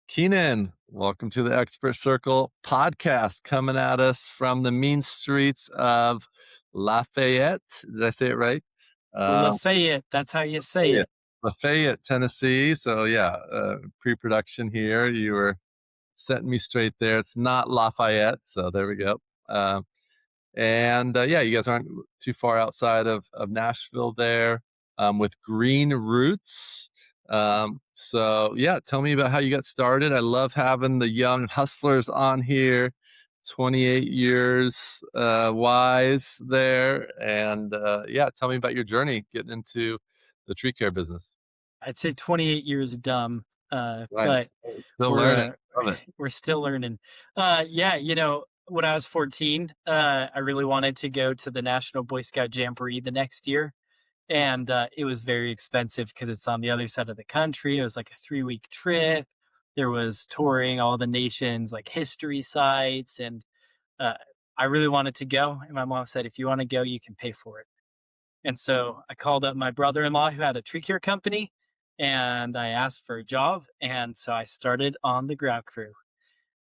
Keenan, welcome to the Expert Circle podcast, coming at us from the mean streets of Lafayette. Did I say it right? Lafayette, that's how you say Lafayette, it. Lafayette, Tennessee. So yeah, pre-production here. You were setting me straight there. It's not Lafayette, so there we go. Um, yeah, you guys aren't too far outside of Nashville there, with Green Roots. So yeah, tell me about how you got started. I love having the young hustlers on here, 28 years wise there. And yeah, tell me about your journey getting into the tree care business. I'd say 28 years dumb, but Nice. Still we're learning. uh, Love it. we're still learning. Yeah, when I was 14, I really wanted to go to the National Boy Scout Jamboree the next year, and it was very expensive because it's on the other side of the country. It was like a 3-week trip. There was touring all the nation's like history sites, and uh, I really wanted to go. And my mom said, "If you want to go, you can pay for it." And so I called up my brother-in-law who had a tree care company and I asked for a job. And so I started on the ground crew.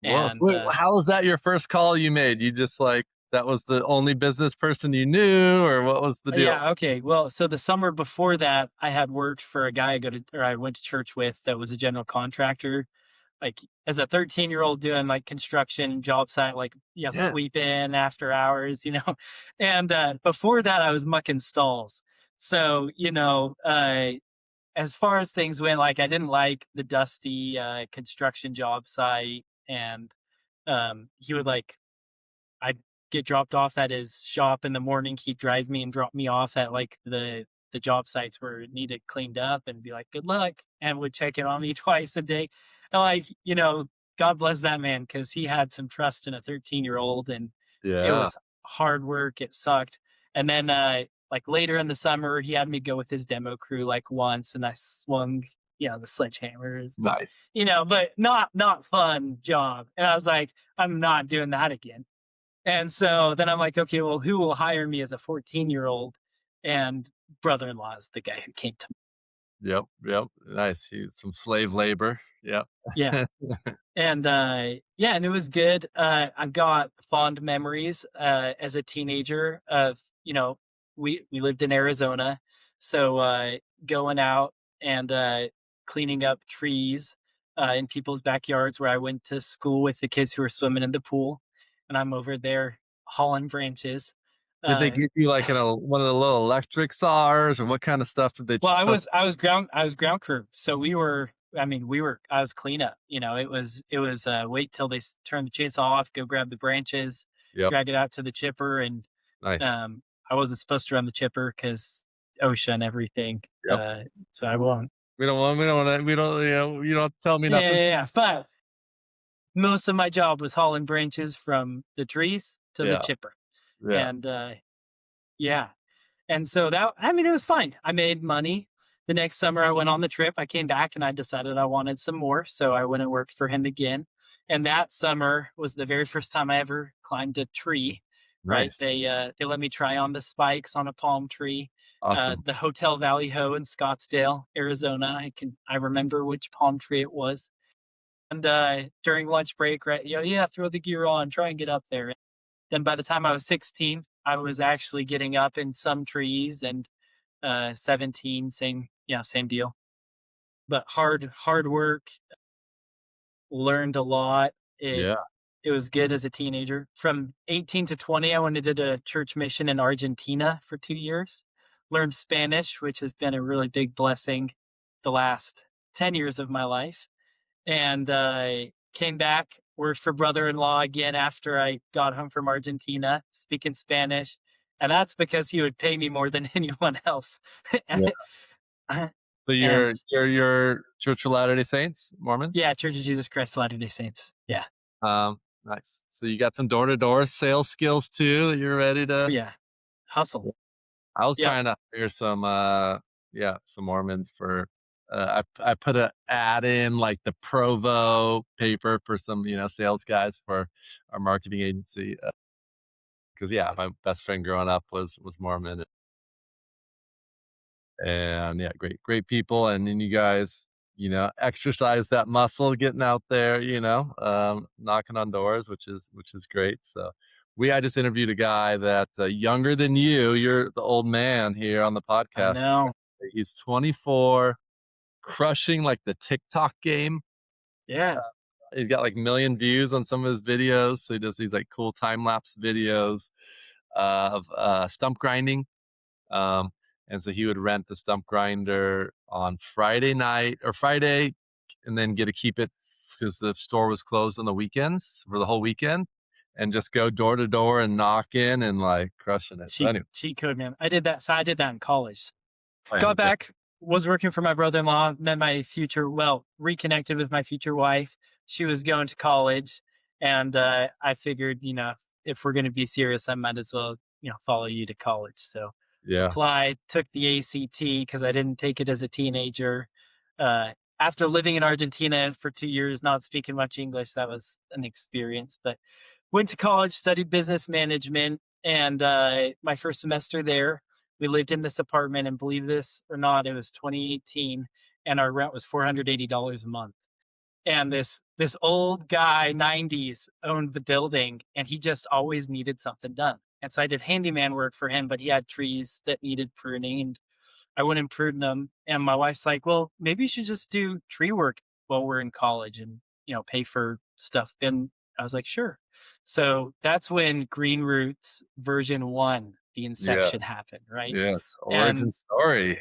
Well, so And wait, how was that your first call you made? You just like that was the only business person you knew, or what was the deal? yeah, okay. Well, so the summer before that, I had worked for a guy I went to church with that was a general contractor. Like as a 13-year-old doing like construction job site, like Yeah. sweeping after hours. And before that I was mucking stalls. So, as far as things went, like I didn't like the dusty construction job site, and he would like I'd get dropped off at his shop in the morning. He'd drive me and drop me off at like the job sites where it needed cleaned up, and be like, "Good luck," and would check in on me twice a day. And like God bless that man because he had some trust in a 13-year-old, and it Yeah. was hard work. It sucked, and then like later in the summer, he had me go with his demo crew like once, and I swung, the sledgehammers, and Nice. but not fun job. And I was like, I'm not doing that again. And so then I'm like, okay, well, who will hire me as a 14-year-old? And brother-in-law is the guy who came to me. Yep, yep. Nice. He's some slave labor. Yep. Yeah. And yeah, and it was good. I've got fond memories as a teenager of, we lived in Arizona. So going out and cleaning up trees in people's backyards where I went to school with the kids who were swimming in the pool. And I'm over there hauling branches. Did they Uh, give you like one of the little electric saws, or what kind of stuff did they well, I trust? was I was ground crew. So I was cleanup. It was wait till they turn the chainsaw off, go grab the branches, Yep. drag it out to the chipper, and Nice. I wasn't supposed to run the chipper because OSHA and everything. Yep. So I won't. We don't, you don't have to tell me Yeah, yeah, nothing. yeah. But most of my job was hauling branches from the trees to the Yeah. chipper, Yeah. and yeah. And so it was fine. I made money. The next summer I went on the trip. I came back and I decided I wanted some more. So I went and worked for him again. And that summer was the very first time I ever climbed a tree. Right. Nice. They let me try on the spikes on a palm tree. Awesome. The Hotel Valley Ho in Scottsdale, Arizona. I remember which palm tree it was. And during lunch break, right, yeah, throw the gear on, try and get up there. Then by the time I was 16, I was actually getting up in some trees, and 17, same deal. But hard work, learned a lot. It Yeah. it was good as a teenager. From 18 to 20, I went and did a church mission in Argentina for 2 years. Learned Spanish, which has been a really big blessing the last 10 years of my life. And came back, worked for brother-in-law again after I got home from Argentina, speaking Spanish, and that's because he would pay me more than anyone else. Yeah. So And you're Church of Latter-day Saints, Mormon? yeah, Church of Jesus Christ of Latter-day Saints. Yeah, Nice. So you got some door-to-door sales skills too that you're ready oh, to. yeah, hustle. I was Yep. trying to hire some Mormons for I put a ad in like the Provo paper for some, sales guys for our marketing agency. Cause yeah, my best friend growing up was Mormon, and yeah, great people. And then you guys exercise that muscle, getting out there, knocking on doors, which is great. So I just interviewed a guy that younger than you. You're the old man here on the I podcast. know. He's 24, crushing like the TikTok game. Yeah. He's got like million views on some of his videos. So he does these like cool time lapse videos of stump grinding. Um, and so he would rent the stump grinder on Friday night or Friday, and then get to keep it because the store was closed on the weekends for the whole weekend, and just go door to door and knock in and like crushing it. So anyway, Cheat code, man. I did that. So I did that in college. yeah, Got back, was working for my brother-in-law, met my future, well, reconnected with my future wife. She was going to college, and I figured, if we're going to be serious, I might as well, follow you to college. So yeah, applied, took the ACT because I didn't take it as a teenager. Uh, After living in Argentina for 2 years, not speaking much English, that was an experience. But went to college, studied business management, and my first semester there, we lived in this apartment, and believe this or not, it was 2018, and our rent was $480 a month. And this old guy, 90s, owned the building, and he just always needed something done. And so I did handyman work for him, but he had trees that needed pruning, and I went and pruned them. And my wife's like, "Well, maybe you should just do tree work while we're in college, and pay for stuff." And I was like, "Sure." So that's when Green Roots version 1, the inception yes, happened, right? yes. And Origin story.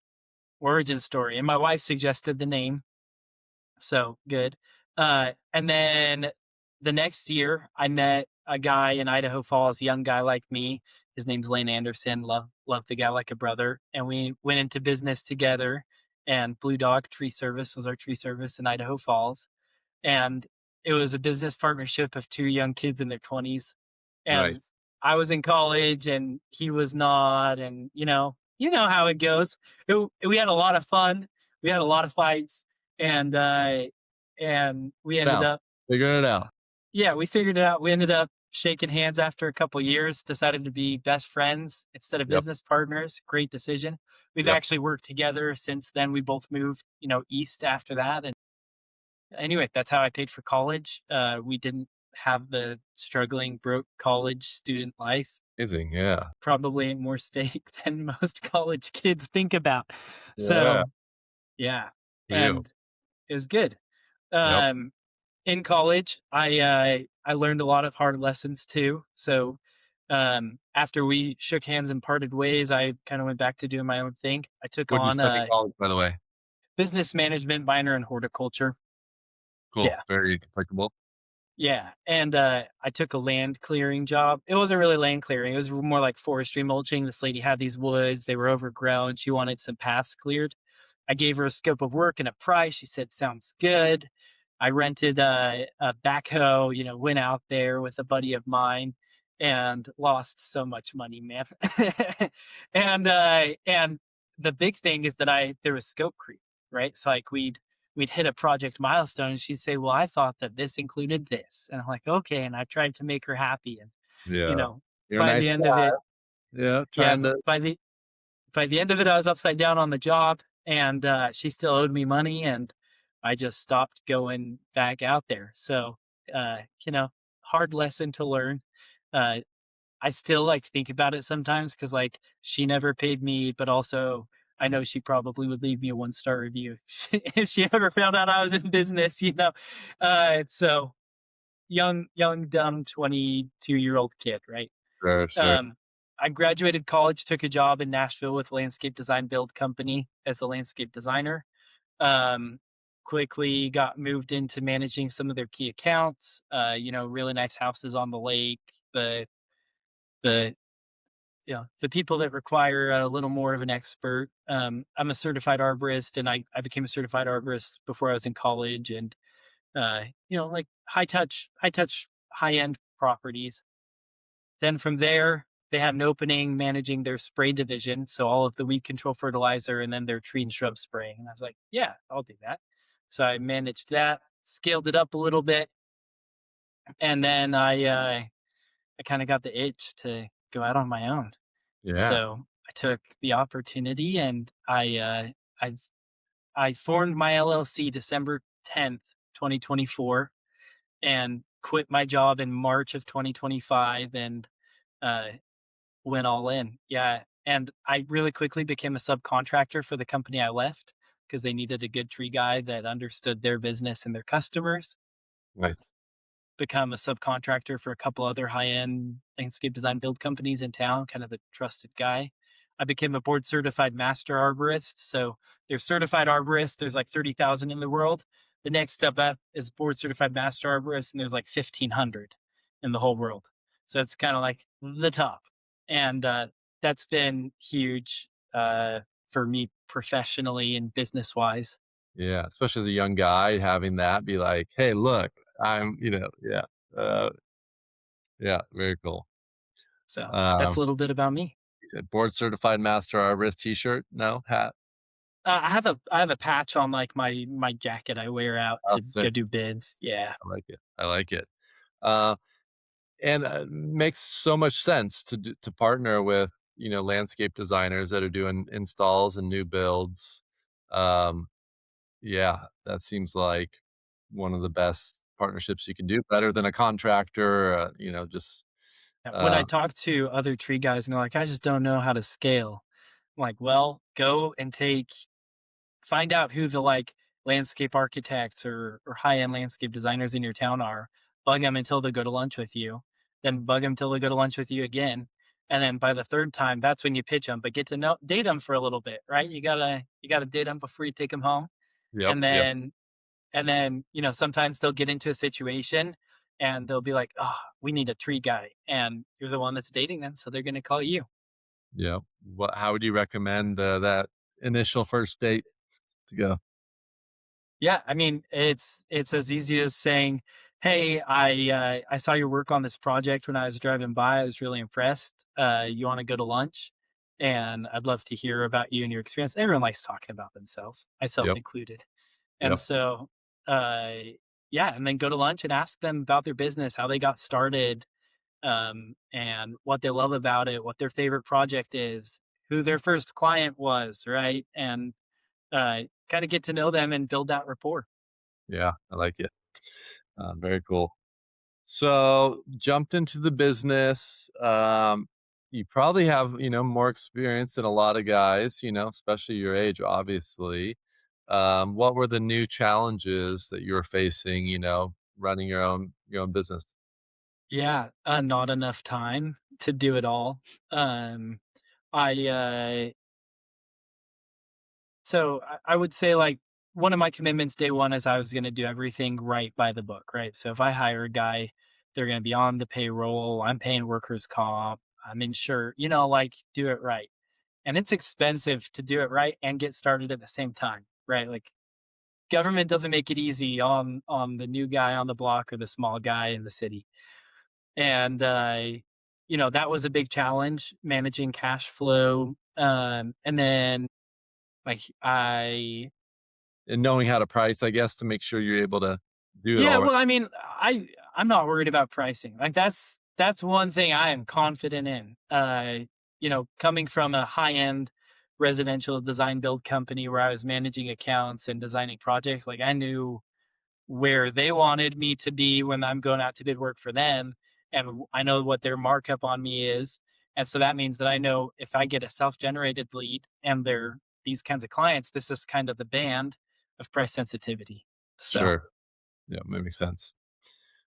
origin story. And my wife suggested the name, so good. And then the next year, I met a guy in Idaho Falls, young guy like me. His name's Lane Anderson. Love the guy like a brother. And we went into business together. And Blue Dog Tree Service was our tree service in Idaho Falls. And it was a business partnership of two young kids in their 20s. And Nice. I was in college and he was not. And you know how it goes. We had a lot of fun. We had a lot of fights, and we ended Now, up, figuring it out. yeah, we figured it out. We ended up shaking hands after a couple years, decided to be best friends instead of Yep, business partners. Great decision. We've yep. actually worked together since then. We both moved, east after that. And anyway, that's how I paid for college. We didn't have the struggling, broke college student life. Amazing. Yeah, Probably more stake than most college kids think about. yeah. So yeah, For you. and it was good. Yep. Um, in college, I learned a lot of hard lessons too. So after we shook hands and parted ways, I kind of went back to doing my own thing. I took What did you on study in college, by the way? business management minor in horticulture. Cool. Yeah. Very applicable. Yeah, and I took a land clearing job. It wasn't really land clearing; it was more like forestry mulching. This lady had these woods; they were overgrown. She wanted some paths cleared. I gave her a scope of work and a price. She said, "Sounds good." I rented a backhoe. Went out there with a buddy of mine and lost so much money, man. And the big thing is that there was scope creep, right? So like we'd hit a project milestone and she'd say, "Well, I thought that this included this." And I'm like, "Okay." And I tried to make her happy. And, you Yeah. know, You're a by the nice end of guy. it, Yeah, yeah, trying to by the end of it, I was upside down on the job, and she still owed me money, and I just stopped going back out there. So, uh, you know, hard lesson to learn. Uh, I still like think about it sometimes because like she never paid me, but also I know she probably would leave me a 1-star review if she ever found out I was in business. So young, dumb 22-year-old kid, right? sure, sure. Um, I graduated college, took a job in Nashville with a landscape design build company as a landscape designer. Um, Quickly got moved into managing some of their key accounts. Really nice houses on the lake. The the people that require a little more of an expert. I'm a certified arborist, and I became a certified arborist before I was in college, and like high touch, high end properties. Then from there, they had an opening managing their spray division, so all of the weed control fertilizer and then their tree and shrub spraying. And I was like, yeah, I'll do that. So I managed that, scaled it up a little bit, and then I kind of got the itch to go out on my own. Yeah. So I took the opportunity, and I've I formed my LLC December 10th, 2024, and quit my job in March of 2025 and uh, went all in. Yeah. And I really quickly became a subcontractor for the company I left because they needed a good tree guy that understood their business and their customers. Nice. Become a subcontractor for a couple other high-end landscape design build companies in town, kind of the trusted guy. I became a board certified master arborist. So there's certified arborists, there's like 30,000 in the world. The next step up is board certified master arborist, and there's like 1,500 in the whole world. So it's kind of like the top. And that's been huge for me professionally and business wise. Yeah, especially as a young guy, having that be like, "Hey, look, I'm," yeah, uh, yeah, very cool. So that's Um, a little bit about me. board certified master arborist T-shirt? No, hat? I have a patch on like my jacket I wear out Oh, to go sick. do bids. Yeah. I like it. I like it. Uh, and makes so much sense to partner with landscape designers that are doing installs and new builds. Um, yeah, that seems like one of the best partnerships you can do, better than a contractor. Just When I uh, talk to other tree guys and they're like, I just don't know how to scale. I'm like, well, go and find out who the like landscape architects or high end landscape designers in your town are. Bug them until they go to lunch with you. Then bug them till they go to lunch with you again. And then by the third time, that's when you pitch them. But get to know date them for a little bit, right? You gotta date them before you take them home. yep, And yep, then, sometimes they'll get into a situation and they'll be like, "Oh, we need a tree guy." And you're the one that's dating them, so they're gonna call you. yep. How would you recommend that initial first date to go? Yeah, I mean, it's as easy as saying, "Hey, I saw your work on this project when I was driving by. I was really impressed. You wanna go to lunch? And I'd love to hear about you and your experience." Everyone likes talking about themselves, myself Yep, included. And yep, so, uh, yeah, and then go to lunch and ask them about their business, how they got started, and what they love about it, what their favorite project is, who their first client was, right? And kind of get to know them and build that rapport. yeah. I like it. Very cool. So, jumped into the business. You probably have, more experience than a lot of guys, especially your age, obviously. What were the new challenges that you were facing, running your own business? Yeah, not enough time to do it all. Um, I So I would say like one of my commitments day one is I was going to do everything right by the book, right? So if I hire a guy, they're going to be on the payroll. I'm paying workers' comp. I'm insured. Like do it right. And it's expensive to do it right and get started at the same time, right? Like government doesn't make it easy on the new guy on the block or the small guy in the city. And that was a big challenge managing cash flow. And then like I And knowing how to price, I guess, to make sure you're able to do it Yeah, all right. well, I mean, I'm not worried about pricing. Like that's one thing I am confident in. Coming from a high-end residential design build company where I was managing accounts and designing projects, like I knew where they wanted me to be when I'm going out to bid work for them, and I know what their markup on me is. And so that means that I know if I get a self-generated lead and they're these kinds of clients, this is kind of the band of price sensitivity. So Sure. Yeah, that makes sense.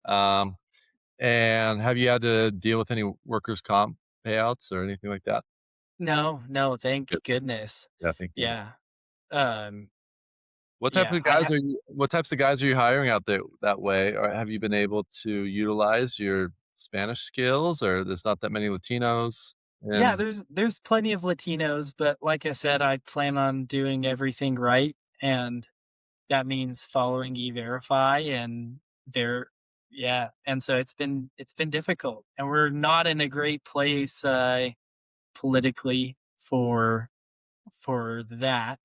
Um, and have you had to deal with any workers' comp payouts or anything like that? no, no, Good. thank goodness. Yeah, thank goodness. Yeah. Um, What type yeah, of guys are you what types of guys are you hiring out there that way? Or have you been able to utilize your Spanish skills, or there's not that many Latinos? yeah, And there's plenty of Latinos, but like I said, I plan on doing everything right, and that means following E-Verify and there yeah, and so it's been difficult, and we're not in a great place, politically for that,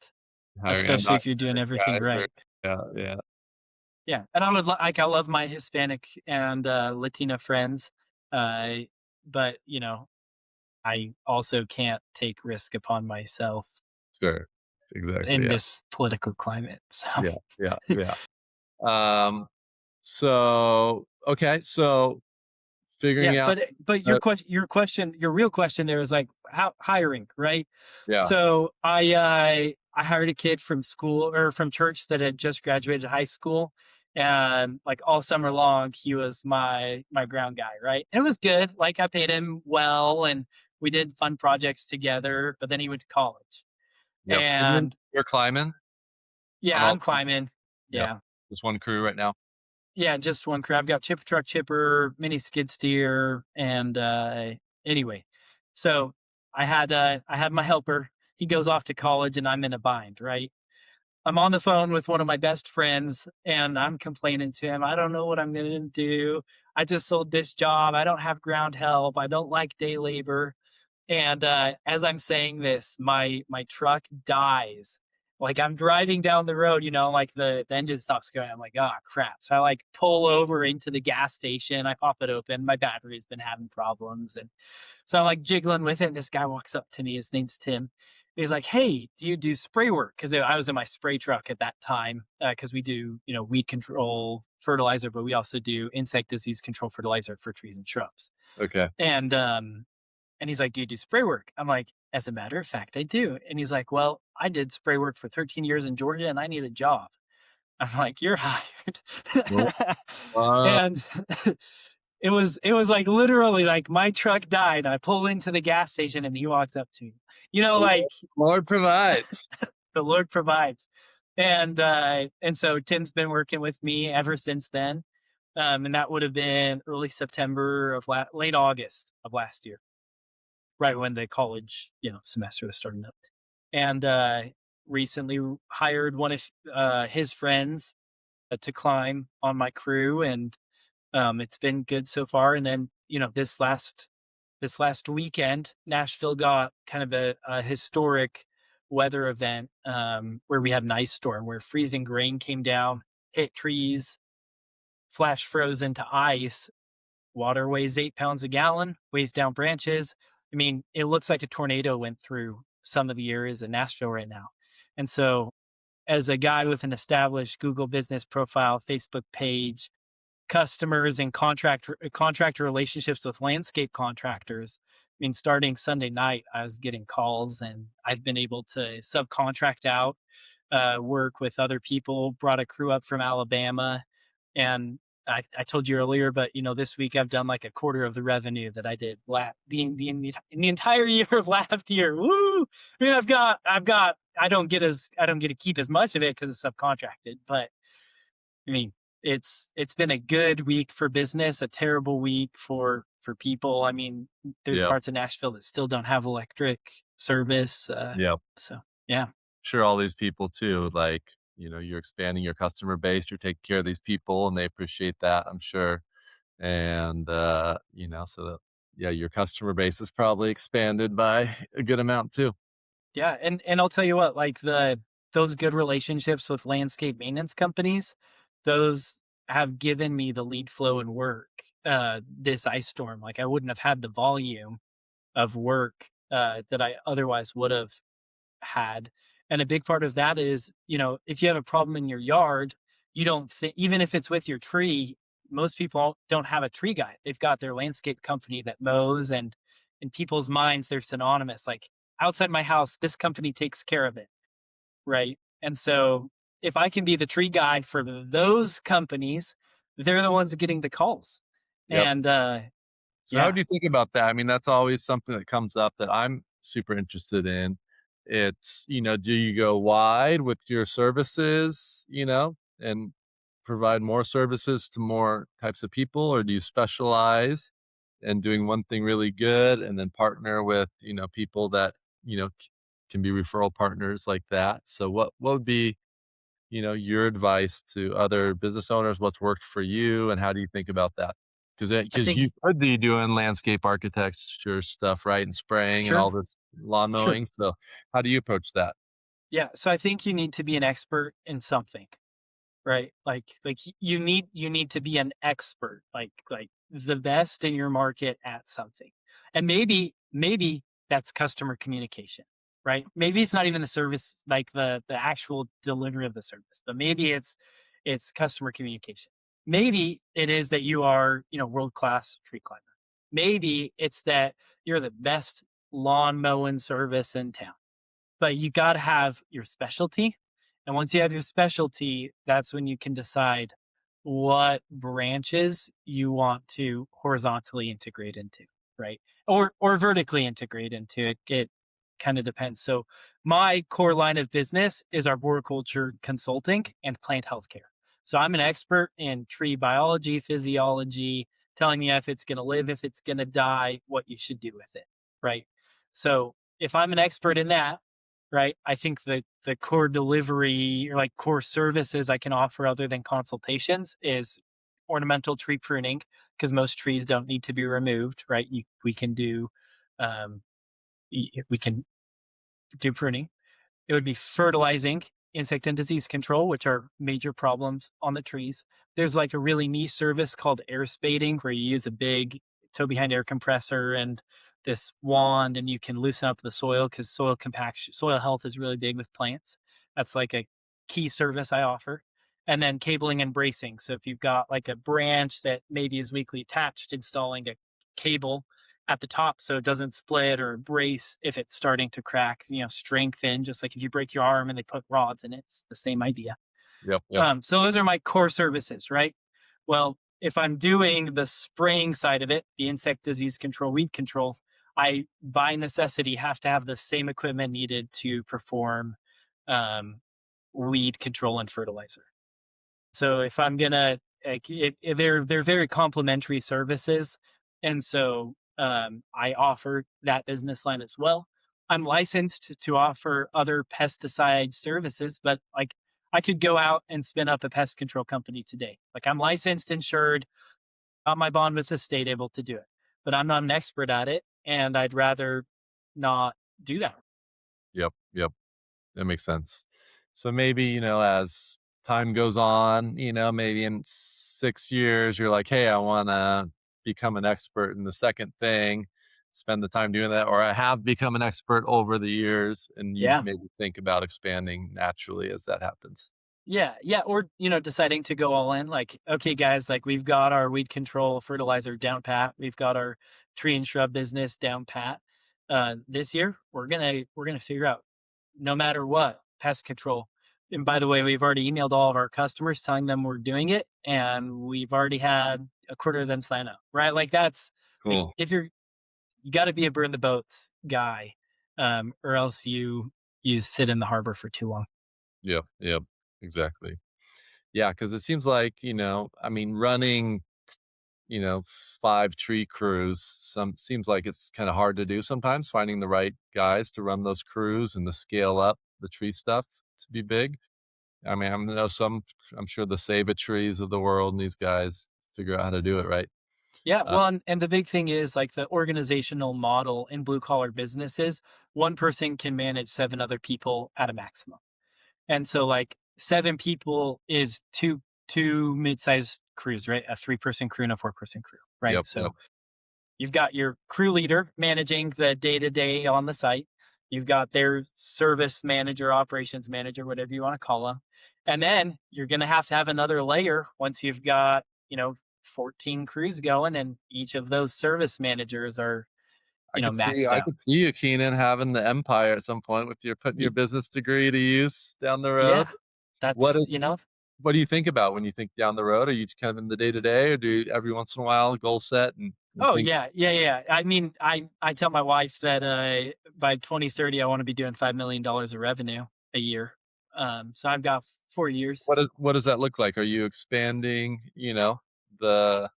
hiring especially if you're doing undocumented everything guys or right. yeah, yeah, Yeah, and I love my Hispanic and, Latina friends, uh, but, I also can't take risk upon myself. sure. exactly, in yeah. this political climate. So Yeah, yeah, yeah. Um, so okay, so yeah, figuring out but uh your real question there is like how hiring, right? yeah, So I hired a kid from school or from church that had just graduated high school, and like all summer long he was my ground guy, right? And it was good. Like I paid him well, and we did fun projects together. But then he went to college, yep, and then and you're climbing on yeah, all I'm climbing. yep, Yeah, just one crew right now? yeah, just one crew. I've got chipper truck, chipper, mini skid steer, and anyway, so I had my helper. He goes off to college, and I'm in a bind, right? I'm on the phone with one of my best friends and I'm complaining to him. I don't know what I'm going to do. I just sold this job. I don't have ground help. I don't like day labor. And as I'm saying this, my truck dies. Like I'm driving down the road, like the engine stops going. I'm like, oh crap. So I like pull over into the gas station. I pop it open. My battery's been having problems. And so I'm like jiggling with it. And this guy walks up to me. His name's Tim. He's like, hey, do you do spray work? Because I was in my spray truck at that time. Because we do, weed control fertilizer, but we also do insect disease control fertilizer for trees and shrubs. Okay. And he's like, do you do spray work? I'm like, as a matter of fact, I do. And he's like, well, I did spray work for 13 years in Georgia and I need a job. I'm like, you're hired. Well, uh, And it was like literally like my truck died. I pull into the gas station and he walks up to me. Like Lord provides. the Lord provides. And so Tim's been working with me ever since then. And that would have been early September of late August of last year, right when the college, semester was starting up. And recently hired one of his friends to climb on my crew, and it's been good so far. And then this last weekend, Nashville got kind of a historic weather event where we had an ice storm where freezing rain came down, hit trees, flash froze into ice. Water weighs 8 pounds a gallon, weighs down branches. I mean, it looks like a tornado went through some of the areas in Nashville right now. And so, as a guy with an established Google business profile, Facebook page, customers and contractor relationships with landscape contractors. I mean, starting Sunday night, I was getting calls, and I've been able to subcontract out, work with other people. Brought a crew up from Alabama, and I told you earlier, but this week I've done like a quarter of the revenue that I did in the entire year of last year. Woo! I mean, I don't get to keep as much of it because it's subcontracted, but I mean, it's been a good week for business, a terrible week for people. I mean, there's Yep, parts of Nashville that still don't have electric service. yep. So yeah, Sure, all these people too, like, you're expanding your customer base, you're taking care of these people, and they appreciate that, I'm sure. And, so that yeah, your customer base is probably expanded by a good amount too. yeah, and I'll tell you what, like those good relationships with landscape maintenance companies, those have given me the lead flow and work. This ice storm, like I wouldn't have had the volume of work that I otherwise would have had. And a big part of that is, if you have a problem in your yard, you don't think, even if it's with your tree, most people don't have a tree guy. They've got their landscape company that mows, and in people's minds, they're synonymous. Like outside my house, this company takes care of it. Right. And so if I can be the tree guy for those companies, they're the ones getting the calls. Yep. And So how yeah, do you think about that? I mean, that's always something that comes up that I'm super interested in. It's, do you go wide with your services, and provide more services to more types of people, or do you specialize in doing one thing really good and then partner with, people that, can be referral partners like that? So what would be, your advice to other business owners? What's worked for you, and how do you think about that? I Because you think could be doing landscape architecture stuff, right, and spraying and sure, all this lawn sure. mowing, so how do you approach that? Yeah. So I think you need to be an expert in something. Right? You need to be an expert, like the best in your market at something. And maybe that's customer communication. right? Maybe it's not even the service, like the actual delivery of the service, but maybe it's customer communication. Maybe it is that you are, world class tree climber. Maybe it's that you're the best lawn mowing service in town. But you got to have your specialty. And once you have your specialty, that's when you can decide what branches you want to horizontally integrate into, right? Or vertically integrate into it. It kind of depends. So my core line of business is arboriculture consulting and plant healthcare. So I'm an expert in tree biology, physiology, telling you if it's going to live, if it's going to die, what you should do with it, right? So if I'm an expert in that, right? I think the core delivery or like core services I can offer other than consultations is ornamental tree pruning because most trees don't need to be removed, right? We can do um, we can do pruning. It would be fertilizing, insect and disease control, which are major problems on the trees. There's like a really niche service called air spading, where you use a big toe behind air compressor and this wand, and you can loosen up the soil because soil compaction, soil health is really big with plants. That's like a key service I offer. And then cabling and bracing. So if you've got like a branch that maybe is weakly attached, installing a cable at the top so it doesn't split or brace if it's starting to crack, strengthen, just like if you break your arm and they put rods in it, it's the same idea. Yep, yep, So those are my core services, right? Well, if I'm doing the spraying side of it, the insect disease control, weed control, I by necessity have to have the same equipment needed to perform um, weed control and fertilizer. So if I'm gonna, like, they're very complementary services, and so I offer that business line as well. I'm licensed to offer other pesticide services, but like I could go out and spin up a pest control company today. Like I'm licensed, insured, got my bond with the state, able to do it, but I'm not an expert at it, and I'd rather not do that. yep, yep. That makes sense. So maybe, as time goes on, maybe in 6 years, you're like, "Hey, I wanna become an expert in the second thing," spend the time doing that, or I have become an expert over the years, and you Yeah. maybe think about expanding naturally as that happens. Yeah, yeah, or deciding to go all in. Like, okay, guys, like we've got our weed control fertilizer down pat. We've got our tree and shrub business down pat. This year, we're gonna figure out, no matter what, pest control. And by the way, we've already emailed all of our customers telling them we're doing it, and we've already had a quarter of them sign up. Right, like that's like Cool. if you got to be a burn the boats guy, or else you sit in the harbor for too long. Yep, yep, exactly. Yeah, because it seems like, I mean, running, you know, 5 tree crews, some seems like it's kinda hard to do sometimes, finding the right guys to run those crews and to scale up the tree stuff to be big. I mean, I'm sure the Ceiba trees of the world and these guys figure out how to do it, right? Yeah, Uh, well, and the big thing is like the organizational model in blue collar businesses, one person can manage seven other people at a maximum. And so like seven people is two mid-sized crews, right? A three-person crew and a four-person crew, right? yep, yep, So you've got your crew leader managing the day-to-day on the site. You've got their service manager, operations manager, whatever you want to call them. And then you're going to have another layer once you've got, 14 crews going, and each of those service managers are, maxed I out. could see you, Keenan, having the empire at some point with your putting your Y- business degree to use down the road. Yeah, What that's, is what do you think about when you think down the road? Are you kind of in the day to day, or do you every once in a while goal set and oh think, yeah, yeah, yeah. I mean, I tell my wife that by 2030 I want to be doing $5 million of revenue a year. So I've got 4 years. what does that look like? Are you expanding, the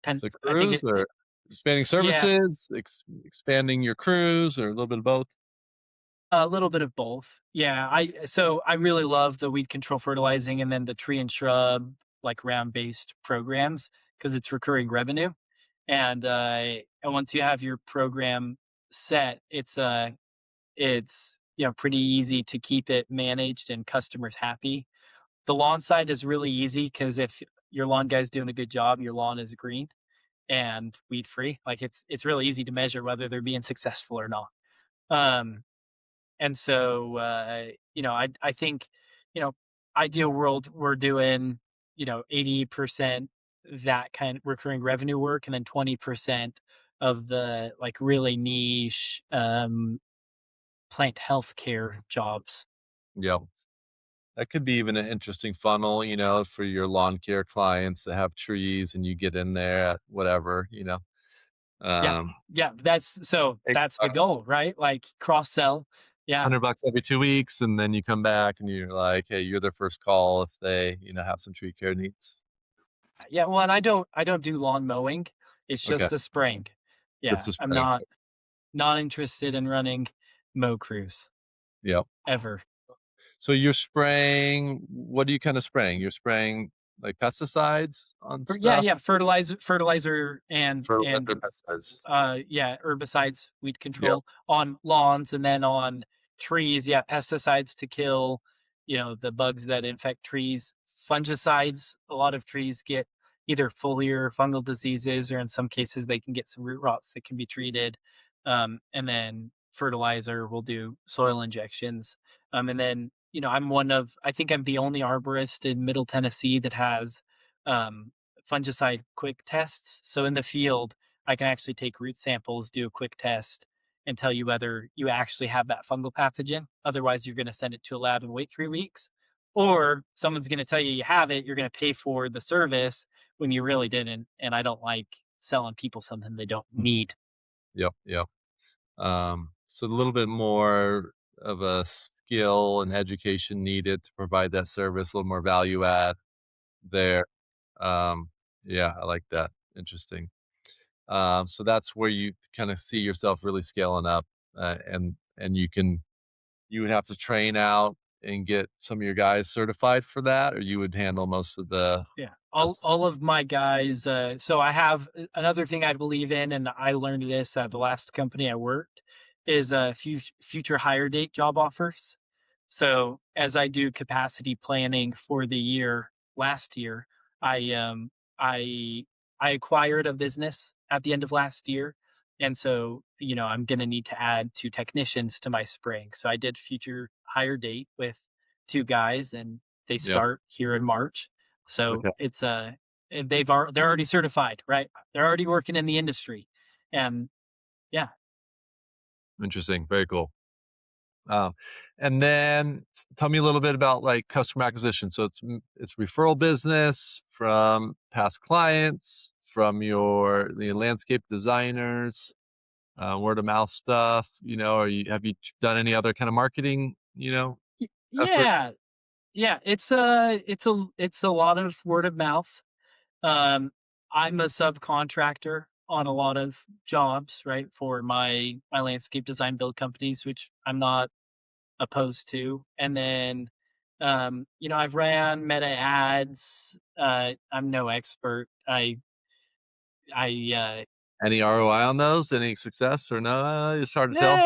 Pen, the I think crews, or expanding yeah, services, expanding your crews, or a little bit of both? a little bit of both. Yeah, I really love the weed control fertilizing and then the tree and shrub like round based programs because it's recurring revenue. And once you have your program set, it's pretty easy to keep it managed and customers happy. The lawn side is really easy because if your lawn guy's doing a good job, your lawn is green and weed free. Like it's really easy to measure whether they're being successful or not. Um, And so, I think, you know, ideal world, we're doing, 80% that kind of recurring revenue work, and then 20% of the like really niche plant healthcare jobs. Yep. That could be even an interesting funnel, for your lawn care clients that have trees and you get in there at whatever, Yeah. um, Yeah. eight That's the bucks, goal, right? Like cross sell. Yeah. 100 bucks every 2 weeks, and then you come back and you're like, "Hey, you're their first call if they, have some tree care needs." Yeah. Well, and I don't do lawn mowing. It's Okay, just the spraying. just Yeah. the I'm spray. not interested in running mow crews Yep. ever. So you're spraying what are you kinda spraying? You're spraying, like, pesticides on Yeah, stuff? yeah, fertilizer Fertilizer, pesticides. yeah, herbicides, weed Yep, control on lawns, and then on trees, yeah, pesticides to kill, the bugs that infect trees. Fungicides, a lot of trees get either foliar or fungal diseases, or in some cases they can get some root rots that can be treated. And then fertilizer, will do soil injections. And then, I think I'm the only arborist in Middle Tennessee that has um fungicide quick tests. So in the field, I can actually take root samples, do a quick test, and tell you whether you actually have that fungal pathogen. Otherwise, you're going to send it to a lab and wait 3 weeks. Or someone's going to tell you you have it, you're going to pay for the service when you really didn't. And I don't like selling people something they don't need. yep, yep. So a little bit more of a skill and education needed to provide that service, a little more value add there. Um, yeah, I like that. Interesting. So that's where you kinda see yourself really scaling up, and you would have to train out and get some of your guys certified for that, or you would handle most of Yeah. the All of my guys, so I have another thing I believe in, and I learned this at the last company I worked, is future hire date job offers. So as I do capacity planning for the year, last year, I I I acquired a business at the end of last year. And so, I'm gonna need to add 2 technicians to my spring. So I did future hire date with 2 guys, and they Yep, start here in March. So okay, it's they're already certified, right? They're already working in the industry. And yeah. interesting, very cool. Um, and then tell me a little bit about, like, customer acquisition. So it's referral business from past clients, from the landscape designers, word of mouth stuff, or have you done any other kind of marketing, effort? Yeah. Yeah, it's a lot of word of mouth. Um, I'm a subcontractor on a lot of jobs, right, for my landscape design build companies, which I'm not opposed to. And then, I've ran meta ads. I'm no expert. I Any ROI on those? Any success or no? It's hard to tell.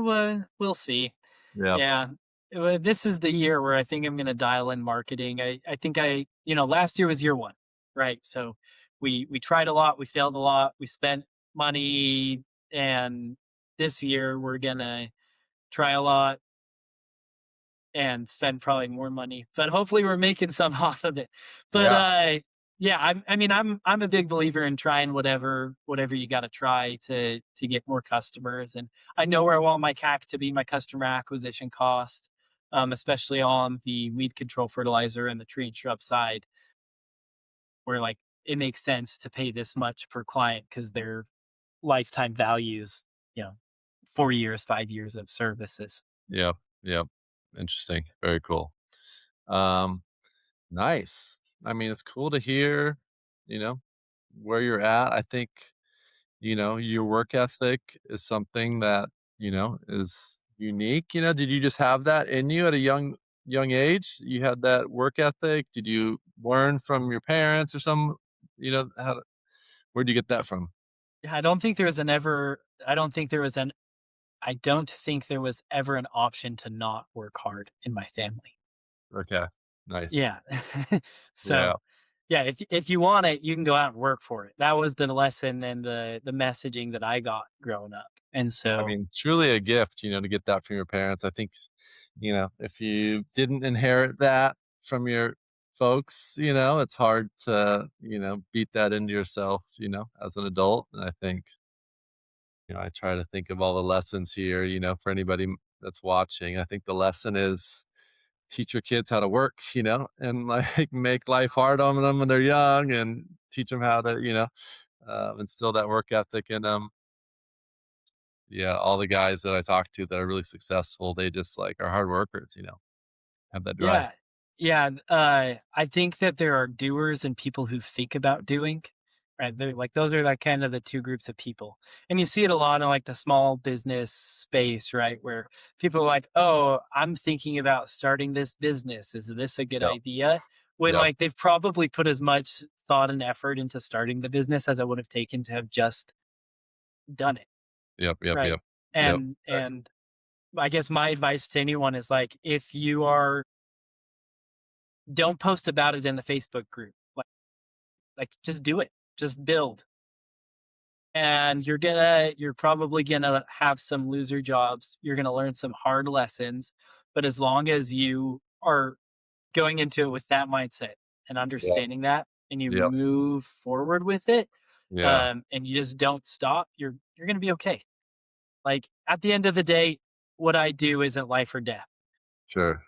well, we'll see. Yeah, Yeah. Well, this is the year where I think I'm gonna dial in marketing. I think last year was year one, right? So we tried a lot, we failed a lot, we spent money, and this year we're gonna try a lot and spend probably more money, but hopefully we're making some off of it. But yeah, yeah, I'm a big believer in trying whatever you got to try to get more customers. And I know where I want my CAC to be, my customer acquisition cost, especially on the weed control fertilizer and the tree and shrub side, where like it makes sense to pay this much per client because their lifetime values, you know, 4 years, 5 years of services. yeah, yeah. Interesting. Very cool. Um, nice. I mean, it's cool to hear, you know, where you're at. I think, your work ethic is something that, is unique. Did you just have that in you at a young age? You had that work ethic? Did you learn from your parents or where'd you get that from? Yeah, I don't think there was an ever. I don't think there was an I don't think there was ever an option to not work hard in my family. Okay. Nice. Yeah. Yeah. So, Yeah, if you want it, you can go out and work for it. That was the lesson and the messaging that I got growing up. And I so, mean, truly a gift, to get that from your parents. I think, if you didn't inherit that from your folks, it's hard to, beat that into yourself, as an adult. And I think, I try to think of all the lessons here, for anybody that's watching. I think the lesson is teach your kids how to work, and like make life hard on them when they're young and teach them how to, instill that work ethic in them. Yeah, all the guys that I talk to that are really successful, they just like are hard workers, have that drive. yeah. Yeah, I think that there are doers and people who think about doing, right? They're like those are like kind of the two groups of people. And you see it a lot in like the small business space, right? Where people are like, "Oh, I'm thinking about starting this business. Is this a good Yep, idea?" When yep, like they've probably put as much thought and effort into starting the business as it would have taken to have just done it, yep, yep, right? yep, yep, And I guess my advice to anyone is like if you are don't post about it in the Facebook group. Like just do it. Just build. And you're probably gonna have some loser jobs. You're gonna learn some hard lessons. But as long as you are going into it with that mindset and yep, understanding that and you yep, move forward with it, yeah, and you just don't stop, you're gonna be okay. Like at the end of the day, what I do isn't life or death. sure,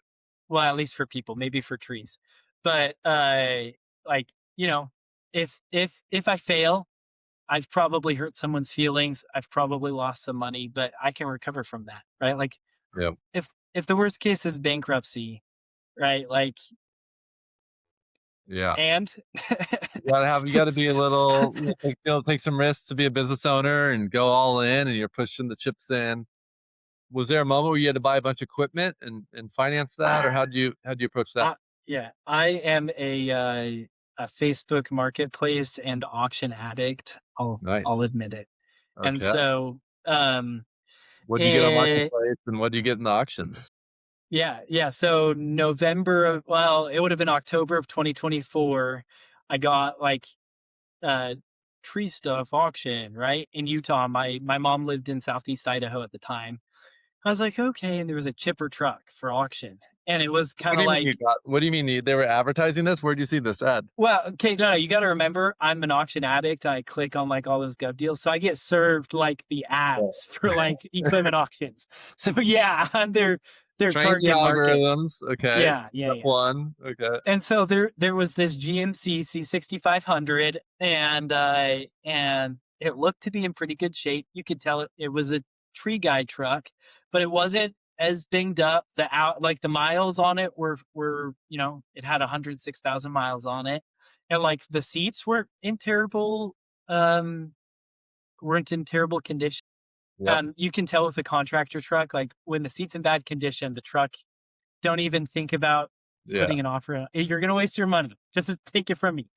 Well, at least for people, maybe for trees. But like, you know, if I fail, I've probably hurt someone's feelings. I've probably lost some money, but I can recover from that, right? Like yep, if the worst case is bankruptcy, right? Like yeah. and You gotta be a little, take some risks to be a business owner and go all in, and you're pushing the chips in. Was there a moment where you had to buy a bunch of equipment and finance that, or how do you approach that? yeah, I am a Facebook marketplace and auction addict. I'll Nice. admit it. And Okay. so What do you get on it marketplace and what do you get in the auctions? yeah. So it would have been October of 2024. I got like tree stuff auction, right? In Utah. My mom lived in Southeast Idaho at the time. I was like, okay, and there was a chipper truck for auction. And it was What kind do of you mean you like, got What do you mean they were advertising this? Where'd you see this ad? well, okay, no, you got to remember, I'm an auction addict. I click on like all those gov deals, so I get served like the Yeah. ads for like equipment auctions. So yeah, I'm their Train the target market. algorithms. Okay. Yeah, Step one. Okay. and so there was this GMC C6500 and it looked to be in pretty good shape. You could tell it was a tree guy truck, but it wasn't as dinged up. The miles on it were it had 106,000 miles on it, and like the seats um weren't in terrible condition. Yep. You can tell with a contractor truck, like when the seat's in bad condition, the truck don't even think about Yeah. putting an offer out. You're gonna waste your money. Just take it from me.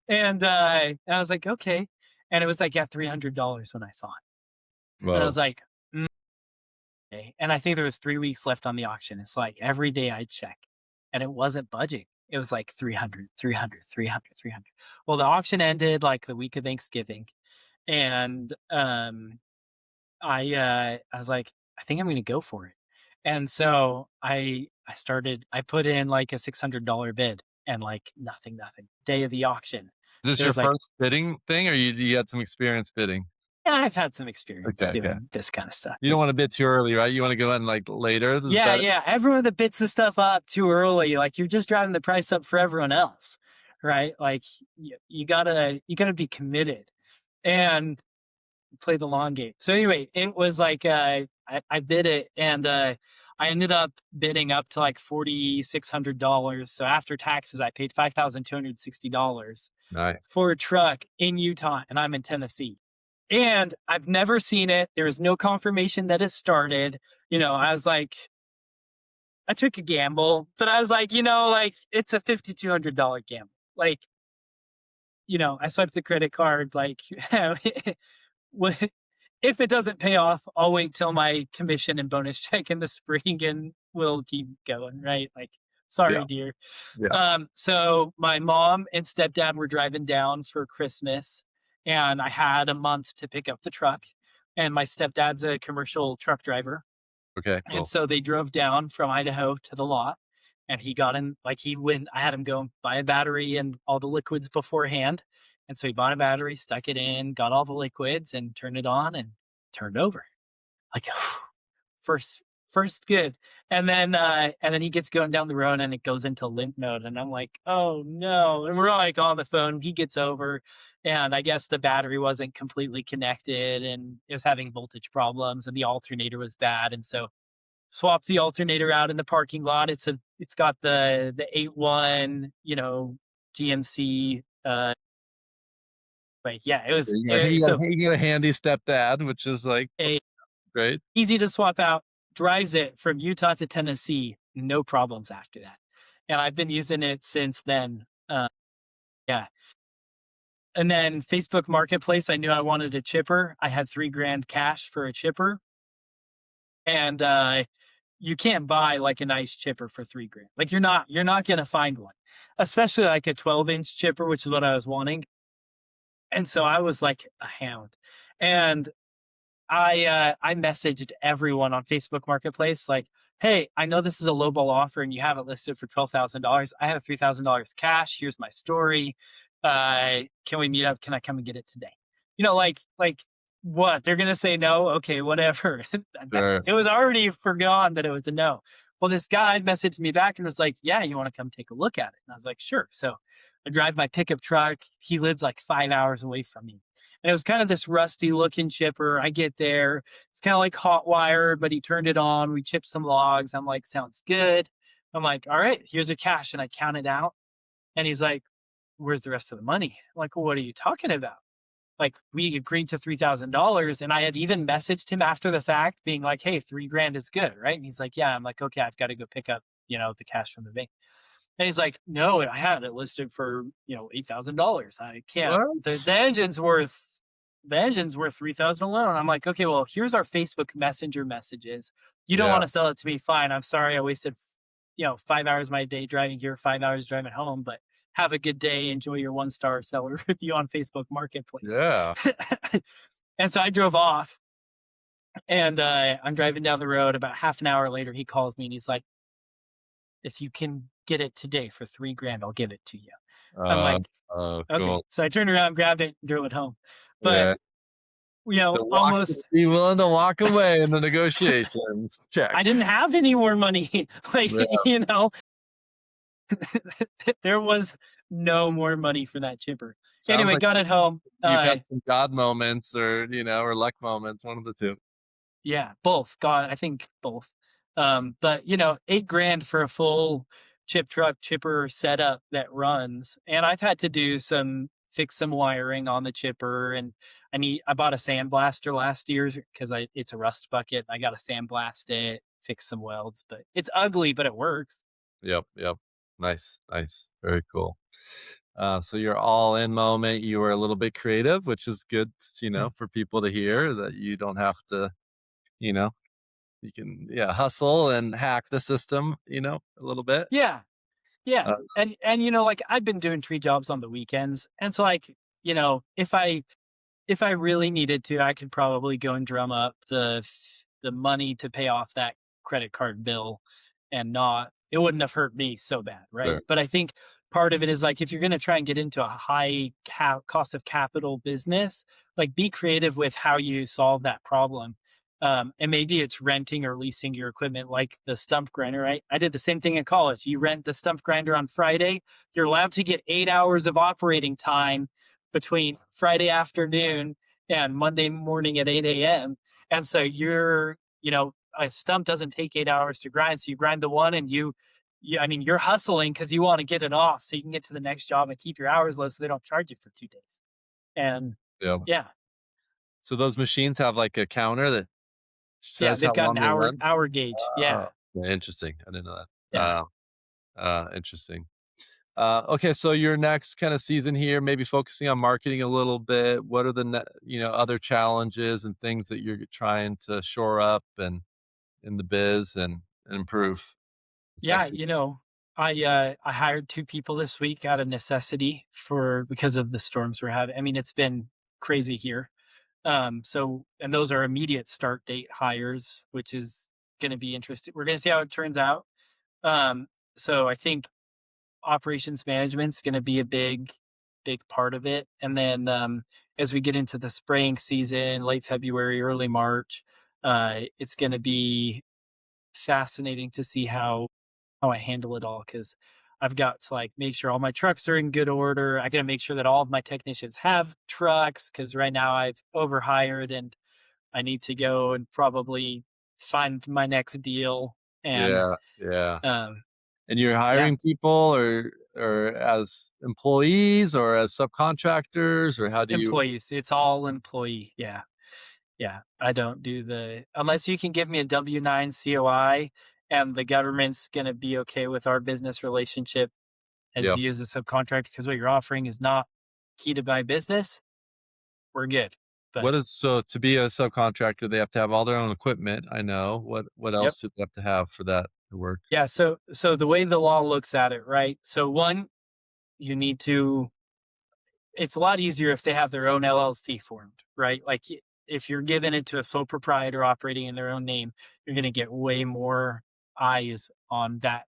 And I was like, okay. And it was like, yeah, $300 when I saw it. And I was Whoa. like, okay. And I think there was 3 weeks left on the auction. It's like every day I check and it wasn't budging. It was like 300, 300, 300, 300. Well, the auction ended like the week of Thanksgiving. And I was like, I think I'm gonna go for it. And so I put in like a $600 bid and like nothing. Day of the auction. Is this There your was like, first bidding thing, or you had some experience bidding? yeah, I've had some experience Okay, okay. doing this kind of stuff. You don't wanna bid too early, right? You wanna go in, like, later? Is Yeah, that it? yeah. Everyone that bits the stuff up too early, like you're just driving the price up for everyone else. Right. Like you gotta be committed and play the long game. So anyway, it was like I bid it and I ended up bidding up to like $4,600. So after taxes, I paid $5,260 Nice. for a truck in Utah, and I'm in Tennessee. And I've never seen it. There is no confirmation that it started. I was like, I took a gamble, but I was like, like it's a $5,200 gamble. Like, I swiped the credit card. Like, if it doesn't pay off, I'll wait till my commission and bonus check in the spring and we'll keep going, right? Like, Yeah, Sorry, dear. yeah. So my mom and stepdad were driving down for Christmas, and I had a month to pick up the truck. And my stepdad's a commercial truck driver. Okay, And cool. so they drove down from Idaho to the lot, and he got in, like, he went, I had him go buy a battery and all the liquids beforehand. And so he bought a battery, stuck it in, got all the liquids, and turned it on and turned over. Like, first first good. And then he gets going down the road and it goes into limp mode. And I'm like, oh no. And we're like on the phone. He gets over, and I guess the battery wasn't completely connected and it was having voltage problems and the alternator was bad. And so swap the alternator out in the parking lot. It's got the 8-1, GMC, but yeah, it Yeah, was so you got a handy stepdad, which is, like, a great. easy to swap out, drives it from Utah to Tennessee, no problems after that. And I've been using it since then. Yeah. And then Facebook Marketplace, I knew I wanted a chipper. I had 3 grand cash for a chipper. And you can't buy like a nice chipper for 3 grand. Like you're not gonna find one, especially like a 12-inch chipper, which is what I was wanting. And so I was like a hound. And I messaged everyone on Facebook Marketplace like, "Hey, I know this is a lowball offer and you have it listed for $12,000. I have $3,000 cash. Here's my story. Can we meet up? Can I come and get it today?" Like what? They're gonna say no? Okay, whatever. Sure. It was already forgone that it was a no. Well, this guy messaged me back and was like, "Yeah, you want to come take a look at it?" And I was like, "Sure." So I drive my pickup truck. He lived like 5 hours away from me. And it was kind of this rusty looking chipper. I get there. It's kind of like hot wire, but he turned it on. We chipped some logs. I'm like, sounds good. I'm like, all right, here's your cash. And I count it out. And he's like, where's the rest of the money? I'm like, well, what are you talking about? Like, we agreed to $3,000. And I had even messaged him after the fact, being like, hey, 3 grand is good. Right. And he's like, yeah. I'm like, okay, I've got to go pick up, the cash from the bank. And he's like, no, I had it listed for, $8,000. I can't. What? The engine's worth 3,000 alone. I'm like, okay, well, here's our Facebook Messenger messages. You don't Yeah, want to sell it to me, fine. I'm sorry, I wasted 5 hours of my day driving here, 5 hours driving home. But have a good day. Enjoy your 1-star seller review on Facebook Marketplace. yeah. And so I drove off, and I'm driving down the road. About half an hour later, he calls me and he's like, if you can get it today for 3 grand, I'll give it to you. I'm Uh, like, oh, okay. cool. So I turned around, grabbed it, and drove it home. But, Yeah. almost, Be willing to walk away in the negotiations. Check. I didn't have any more money. Like, Yeah, there was no more money for that chipper. sounds Anyway, like got it home. you've had some God moments or, or luck moments, one of the 2. Yeah, both. God, I think both. But 8 grand for a full chipper setup that runs. And I've had to fix some wiring on the chipper. And I bought a sandblaster last year because it's a rust bucket. I got to sandblast it, fix some welds, but it's ugly, but it works. Yep, yep. Nice, nice. Very cool. So your all in moment, you were a little bit creative, which is good, Mm. for people to hear that you don't have to, you know, you can, yeah, hustle and hack the system, a little bit. Yeah. Yeah. Uh, And like I've been doing tree jobs on the weekends. And so like, if I really needed to, I could probably go and drum up the money to pay off that credit card bill, and not it wouldn't have hurt me so bad, right? sure. But I think part of it is like if you're going to try and get into a high cost of capital business, like be creative with how you solve that problem. And maybe it's renting or leasing your equipment, like the stump grinder, right? I did the same thing in college. You rent the stump grinder on Friday, you're allowed to get 8 hours of operating time between Friday afternoon and Monday morning at 8 a.m. And so a stump doesn't take 8 hours to grind. So you grind the one and I mean, you're hustling because you want to get it off so you can get to the next job and keep your hours low so they don't charge you for 2 days. And Yeah. yeah, So those machines have like a counter that yeah, says they've how got an long they hour run. hour gauge. Oh, Yeah, yeah, interesting. I didn't know that. yeah. Interesting. Okay, so your next kind of season here, maybe focusing on marketing a little bit. What are the other challenges and things that you're trying to shore up and in the biz and improve as Yeah, best you I hired 2 people this week out of necessity for because of the storms we're having. I mean, it's been crazy here. So and those are immediate start date hires, which is gonna be interesting. We're gonna see how it turns out. So I think operations management's gonna be a big part of it. And then, as we get into the spraying season, late February, early March, it's gonna be fascinating to see how I handle it all because I've got to like make sure all my trucks are in good order. I got to make sure that all of my technicians have trucks because right now I've overhired and I need to go and probably find my next deal. And Yeah, yeah. um, And you're yeah, hiring people or as employees or as subcontractors, or how do you employees. It's all employee. Yeah, yeah. I don't do the unless you can give me a W-9 COI and the government's going to be okay with our business relationship as Yeah. you as a subcontractor because what you're offering is not key to my business, we're good. But What is so to be a subcontractor, they have to have all their own equipment, I know. What yep. else do they have to have for that to work? Yeah, so the way the law looks at it, right? So one, you need to it's a lot easier if they have their own LLC formed, right? Like if you're giving it to a sole proprietor operating in their own name, you're going to get way more eyes on that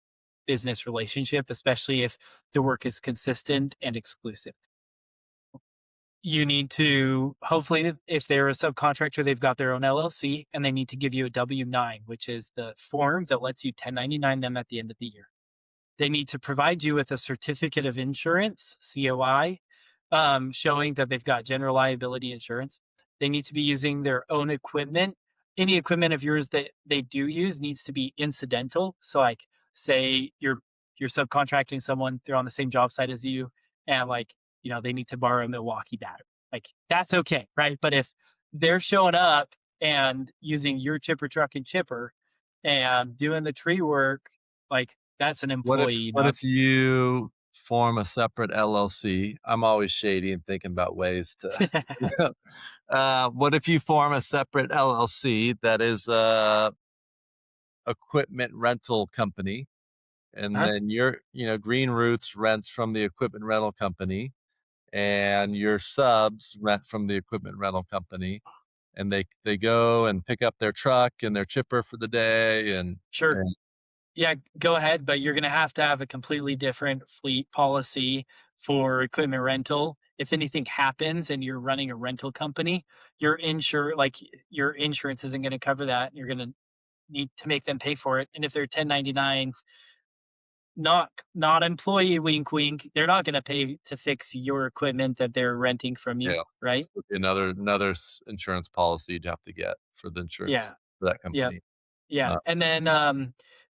business relationship, especially if the work is consistent and exclusive. You need to hopefully if they're a subcontractor, they've got their own LLC and they need to give you a W-9, which is the form that lets you 1099 them at the end of the year. They need to provide you with a certificate of insurance, COI, showing that they've got general liability insurance. They need to be using their own equipment. Any equipment of yours that they do use needs to be incidental. So, like, say you're subcontracting someone, they're on the same job site as you, and like they need to borrow a Milwaukee battery. Like that's okay, right? But if they're showing up and using your chipper truck and chipper and doing the tree work, like that's an employee, What not if you form a separate LLC? I'm always shady and thinking about ways to what if you form a separate LLC that is a equipment rental company, and huh? then Green Roots rents from the equipment rental company, and your subs rent from the equipment rental company, and they go and pick up their truck and their chipper for the day, Sure. and Yeah, go ahead, but you're gonna have to have a completely different fleet policy for equipment rental. If anything happens and you're running a rental company, your insurance isn't gonna cover that. You're gonna need to make them pay for it. And if they're 1099, not employee wink wink, they're not gonna pay to fix your equipment that they're renting from you, yeah, right? this would be another insurance policy you'd have to get for the insurance Yeah. for that Yep. company. Yeah, Uh, and then,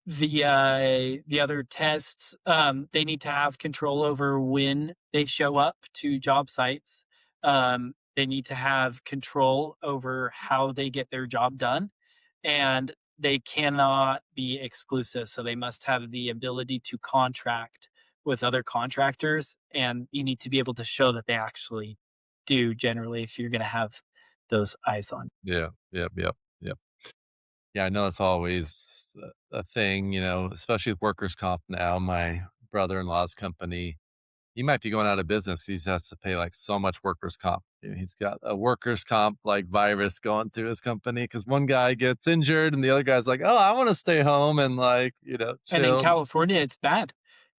the other tests, they need to have control over when they show up to job sites. They need to have control over how they get their job done, and they cannot be exclusive, so they must have the ability to contract with other contractors, and you need to be able to show that they actually do generally if you're gonna have those eyes on. yeah, yep, yep, yep. Yeah, I know it's always a thing, especially with workers' comp now. My brother-in-law's company, he might be going out of business. He has to pay like so much workers' comp. He's got a workers' comp like virus going through his company because one guy gets injured and the other guy's like, "Oh, I want to stay home and like And in chill." California, it's bad.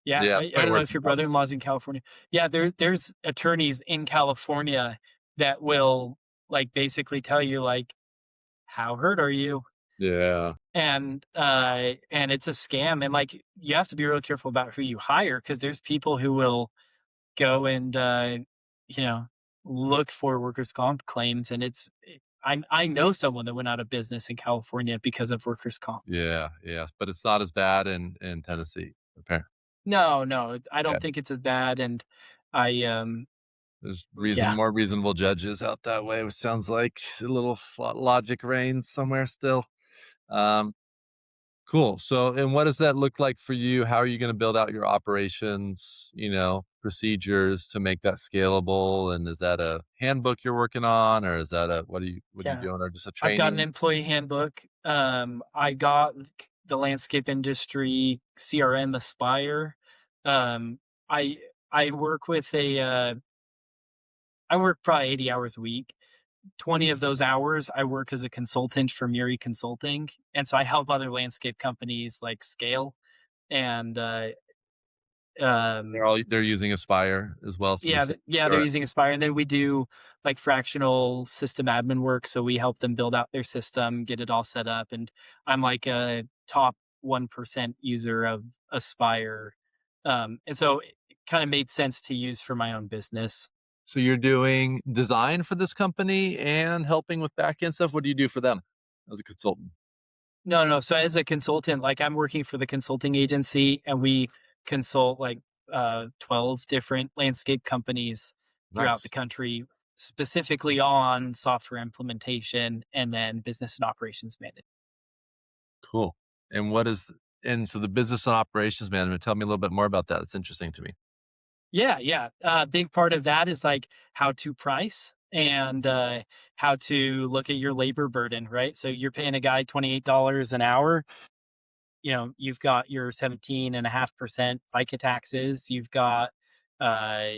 Yeah, Yeah, I way don't know worse if in your California. brother-in-law's in California. Yeah, there's attorneys in California that will, like, basically tell you, like, "How hurt are you?" Yeah, And it's a scam, and, like, you have to be real careful about who you hire because there's people who will go and, you know, look for workers' comp claims, and I know someone that went out of business in California because of workers' comp. yeah, yeah. But it's not as bad in Tennessee, apparently. No, no, I Yeah, don't think it's as bad, and I, there's yeah, more reasonable judges out that way, which sounds like a little logic reigns somewhere still. Um, Cool. So, and what does that look like for you? How are you going to build out your operations, procedures to make that scalable? And is that a handbook you're working on, or is that what are you yeah. doing, or just a I've got an training? employee handbook. I got the landscape industry CRM Aspire. Um, I I work with I work probably 80 hours a week. 20 of those hours I work as a consultant for Muri Consulting, and so I help other landscape companies like scale and um They're using Aspire as well, so the yeah, same yeah, they're CRM. using Aspire, and then we do like fractional system admin work. So we help them build out their system, get it all set up, and I'm like a top 1% user of Aspire, and so it kind of made sense to use for my own business. So you're doing design for this company and helping with back end stuff. What do you do for them as a consultant? No, no. So as a consultant, like I'm working for the consulting agency, and we consult like 12 different landscape companies throughout the Nice. country, specifically on software implementation and then business and operations management. Cool. And what is and so the business and operations management, tell me a little bit more about that. It's interesting to me. Yeah, yeah. Big part of that is like how to price and how to look at your labor burden, right? So you're paying a guy $28 an hour. You know, you've got your 17.5% FICA taxes. You've got uh,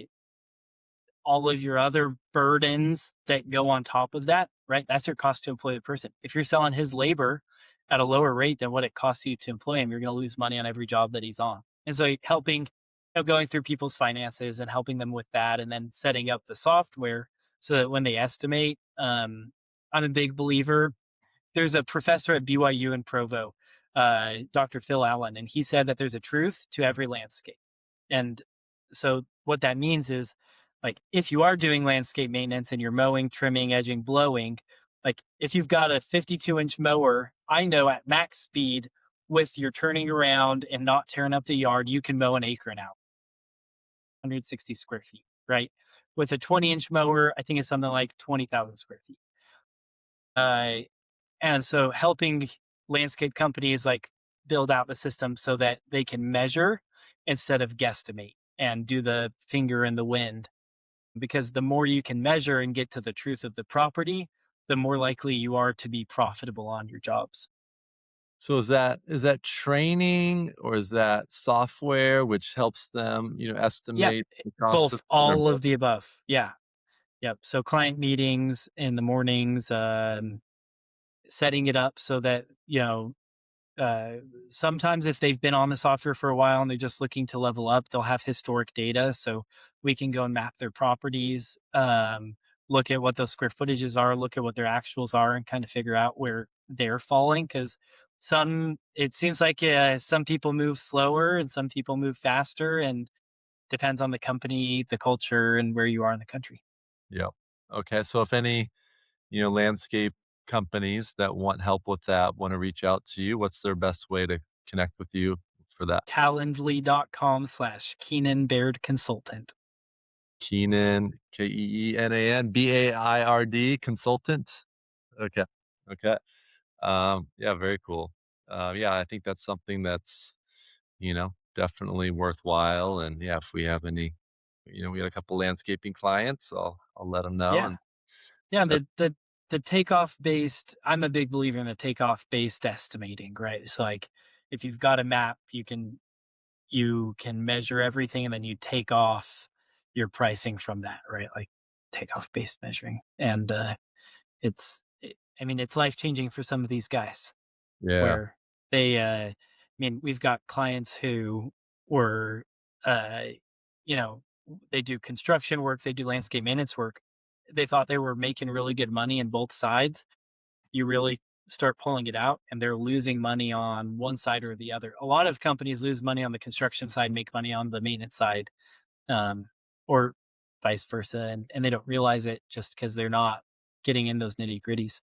all of your other burdens that go on top of that, right? That's your cost to employ the person. If you're selling his labor at a lower rate than what it costs you to employ him, you're going to lose money on every job that he's on. And so helping, going through people's finances and helping them with that, and then setting up the software so that when they estimate, I'm a big believer. There's a professor at BYU in Provo, Dr. Phil Allen, and he said that there's a truth to every landscape. And so what that means is like if you are doing landscape maintenance and you're mowing, trimming, edging, blowing, like if you've got a 52-inch mower, I know at max speed with your turning around and not tearing up the yard, you can mow an acre an hour, 160 square feet, right? With a 20-inch mower, I think it's something like 20,000 square feet. Uh, and so helping landscape companies like build out the system so that they can measure instead of guesstimate and do the finger in the wind. Because the more you can measure and get to the truth of the property, the more likely you are to be profitable on your jobs. So is that training or is that software which helps them, Yeah, estimate the costs of both, or all both? of the above. Yeah. Yep. So client meetings in the mornings, setting it up so that, uh, sometimes if they've been on the software for a while and they're just looking to level up, they'll have historic data. So we can go and map their properties, look at what those square footages are, look at what their actuals are, and kind of figure out where they're falling. Because it seems like some people move slower and some people move faster, and depends on the company, the culture, and where you are in the country. Yep. Okay, so if any, landscape companies that want help with that wanna reach out to you, what's their best way to connect with you for that? Calendly.com/Keenan Baird Consultant. Keenan, Keenan, Baird consultant? Okay, okay. Yeah, very cool. Yeah, I think that's something that's, definitely worthwhile, and, yeah, if we have any we got a couple landscaping clients, I'll let them know Yeah. and Yeah, set the takeoff based, I'm a big believer in the takeoff based estimating, right? It's like if you've got a map, you can measure everything and then you take off your pricing from that, right? Like takeoff based measuring. And I mean it's life changing for some of these guys Yeah. where I mean we've got clients who were uh you know they do construction work, they do landscape maintenance work. They thought they were making really good money in both sides. You really start pulling it out and they're losing money on one side or the other. A lot of companies lose money on the construction side, make money on the maintenance side, um, or vice versa, and they don't realize it just because they're not getting in those nitty gritties.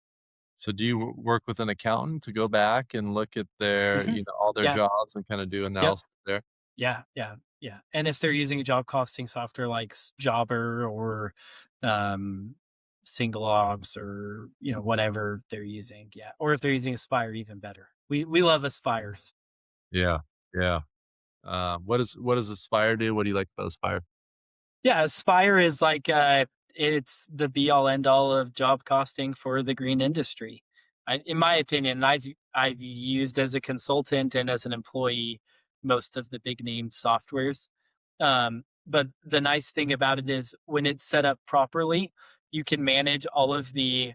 So do you work with an accountant to go back and look at their, Hmm. all their Yeah. jobs and kinda do Yep. analysis there? Yeah. Yeah. Yeah. And if they're using a job costing software like Jobber or um, Single Ops or whatever they're using, yeah, or if they're using Aspire, even better. We love Aspire. Yeah, yeah. What does Aspire do? What do you like about Aspire? Yeah, Aspire is like, it's the be all end all of job costing for the green industry. in my opinion, I've used as a consultant and as an employee most of the big name softwares. But the nice thing about it is when it's set up properly, you can manage all of the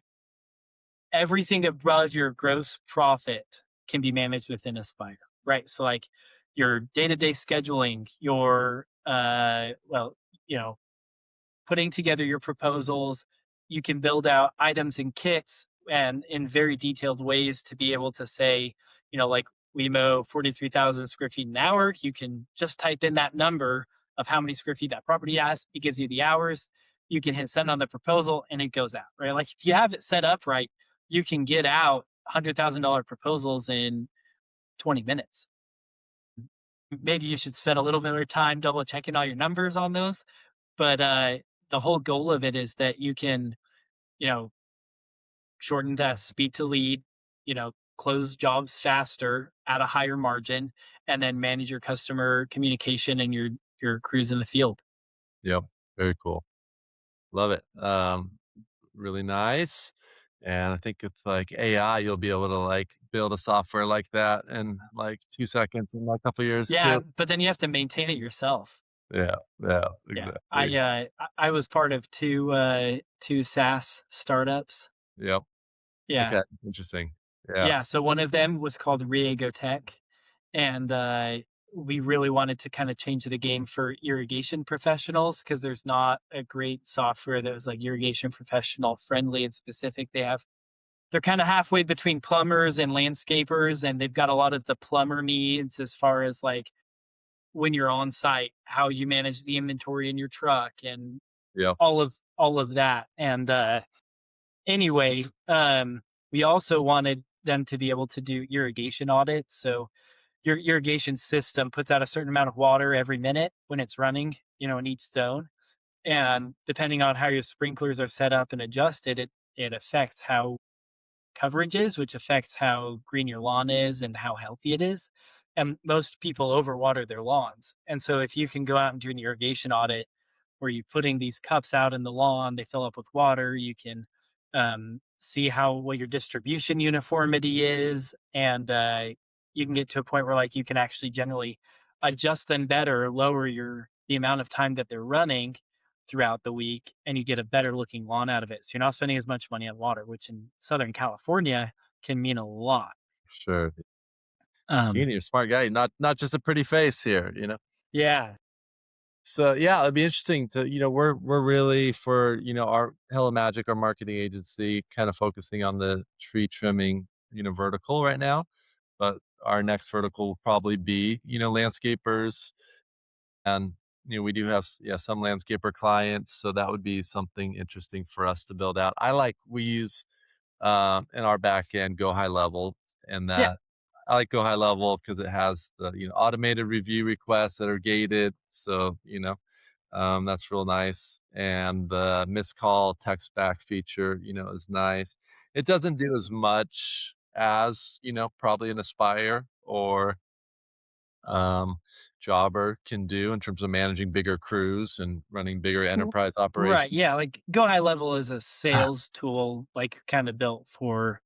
everything above your gross profit can be managed within Aspire, right? So like your day-to-day scheduling, your well, you know, putting together your proposals. You can build out items and kits and in very detailed ways to be able to say, like we mow 43,000 square feet an hour. You can just type in that number of how many square feet that property has. It gives you the hours. You can hit send on the proposal and it goes out, right? Like if you have it set up right, you can get out $100,000 proposals in 20 minutes. Maybe you should spend a little bit of time double checking all your numbers on those, but the whole goal of it is that you can, you know, shorten that speed to lead, close jobs faster at a higher margin, and then manage your customer communication and your crews in the field. Yep. Very cool. Love it. Really nice. And I think with like AI, you'll be able to like build a software like that in like 2 seconds in a couple years Yeah, too. but then you have to maintain it yourself. Yeah, yeah, Yeah, exactly. I was part of two SaaS startups. Yep. Yeah, Okay, interesting. Yeah, yeah. So one of them was called Riego Tech, and we really wanted to kind of change the game for irrigation professionals because there's not a great software that was like irrigation professional friendly and specific. They're kind of halfway between plumbers and landscapers, and they've got a lot of the plumber needs as far as like when you're on site, how you manage the inventory in your truck and yeah, all of that. And anyway, we also wanted them to be able to do irrigation audits. So your irrigation system puts out a certain amount of water every minute when it's running, in each zone. And depending on how your sprinklers are set up and adjusted, it affects how coverage is, which affects how green your lawn is and how healthy it is. And most people overwater their lawns. And so if you can go out and do an irrigation audit where you're putting these cups out in the lawn, they fill up with water, you can see how what your distribution uniformity is. And you can get to a point where like you can actually generally adjust them better, lower the amount of time that they're running throughout the week, and you get a better looking lawn out of it. So you're not spending as much money on water, which in Southern California can mean a lot. sure. Um, Keenan, you're a smart guy, not just a pretty face here, you know? yeah. So, yeah, it'd be interesting to we're really for, our Hello Magic, our marketing agency, kind of focusing on the tree trimming, vertical right now, but our next vertical will probably be, landscapers, and, we do have yeah, some landscaper clients, so that would be something interesting for us to build out. We use, in our back end, Go High Level, and Yeah. that I like Go High Level because it has the, automated review requests that are gated, so, that's real nice, and the missed call text back feature, is nice. It doesn't do as much as, probably an Aspire or, um, Jobber can do in terms of managing bigger crews and running bigger R- enterprise Right. operations. Yeah. Like Go High Level is a sales tool, like kind of built for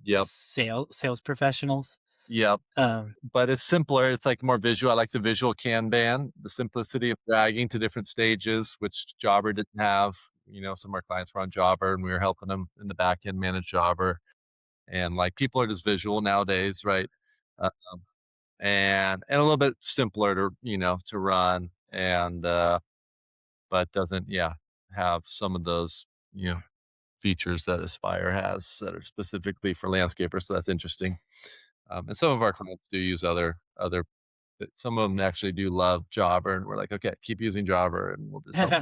Yep, sales professionals. yep. Um, But it's simpler, it's, like, more visual. I like the visual Kanban, the simplicity of dragging to different stages, which Jobber didn't have. Some of our clients were on Jobber, and we were helping them in the back end manage Jobber, and, like, people are just visual nowadays, right? Um, and a little bit simpler to run, and, but doesn't, yeah, have some of those, features that Aspire has that are specifically for landscapers, so that's interesting. And some of our clients do use other some of them actually do love Jobber, and we're like, "Okay, keep using Jobber, and we'll just help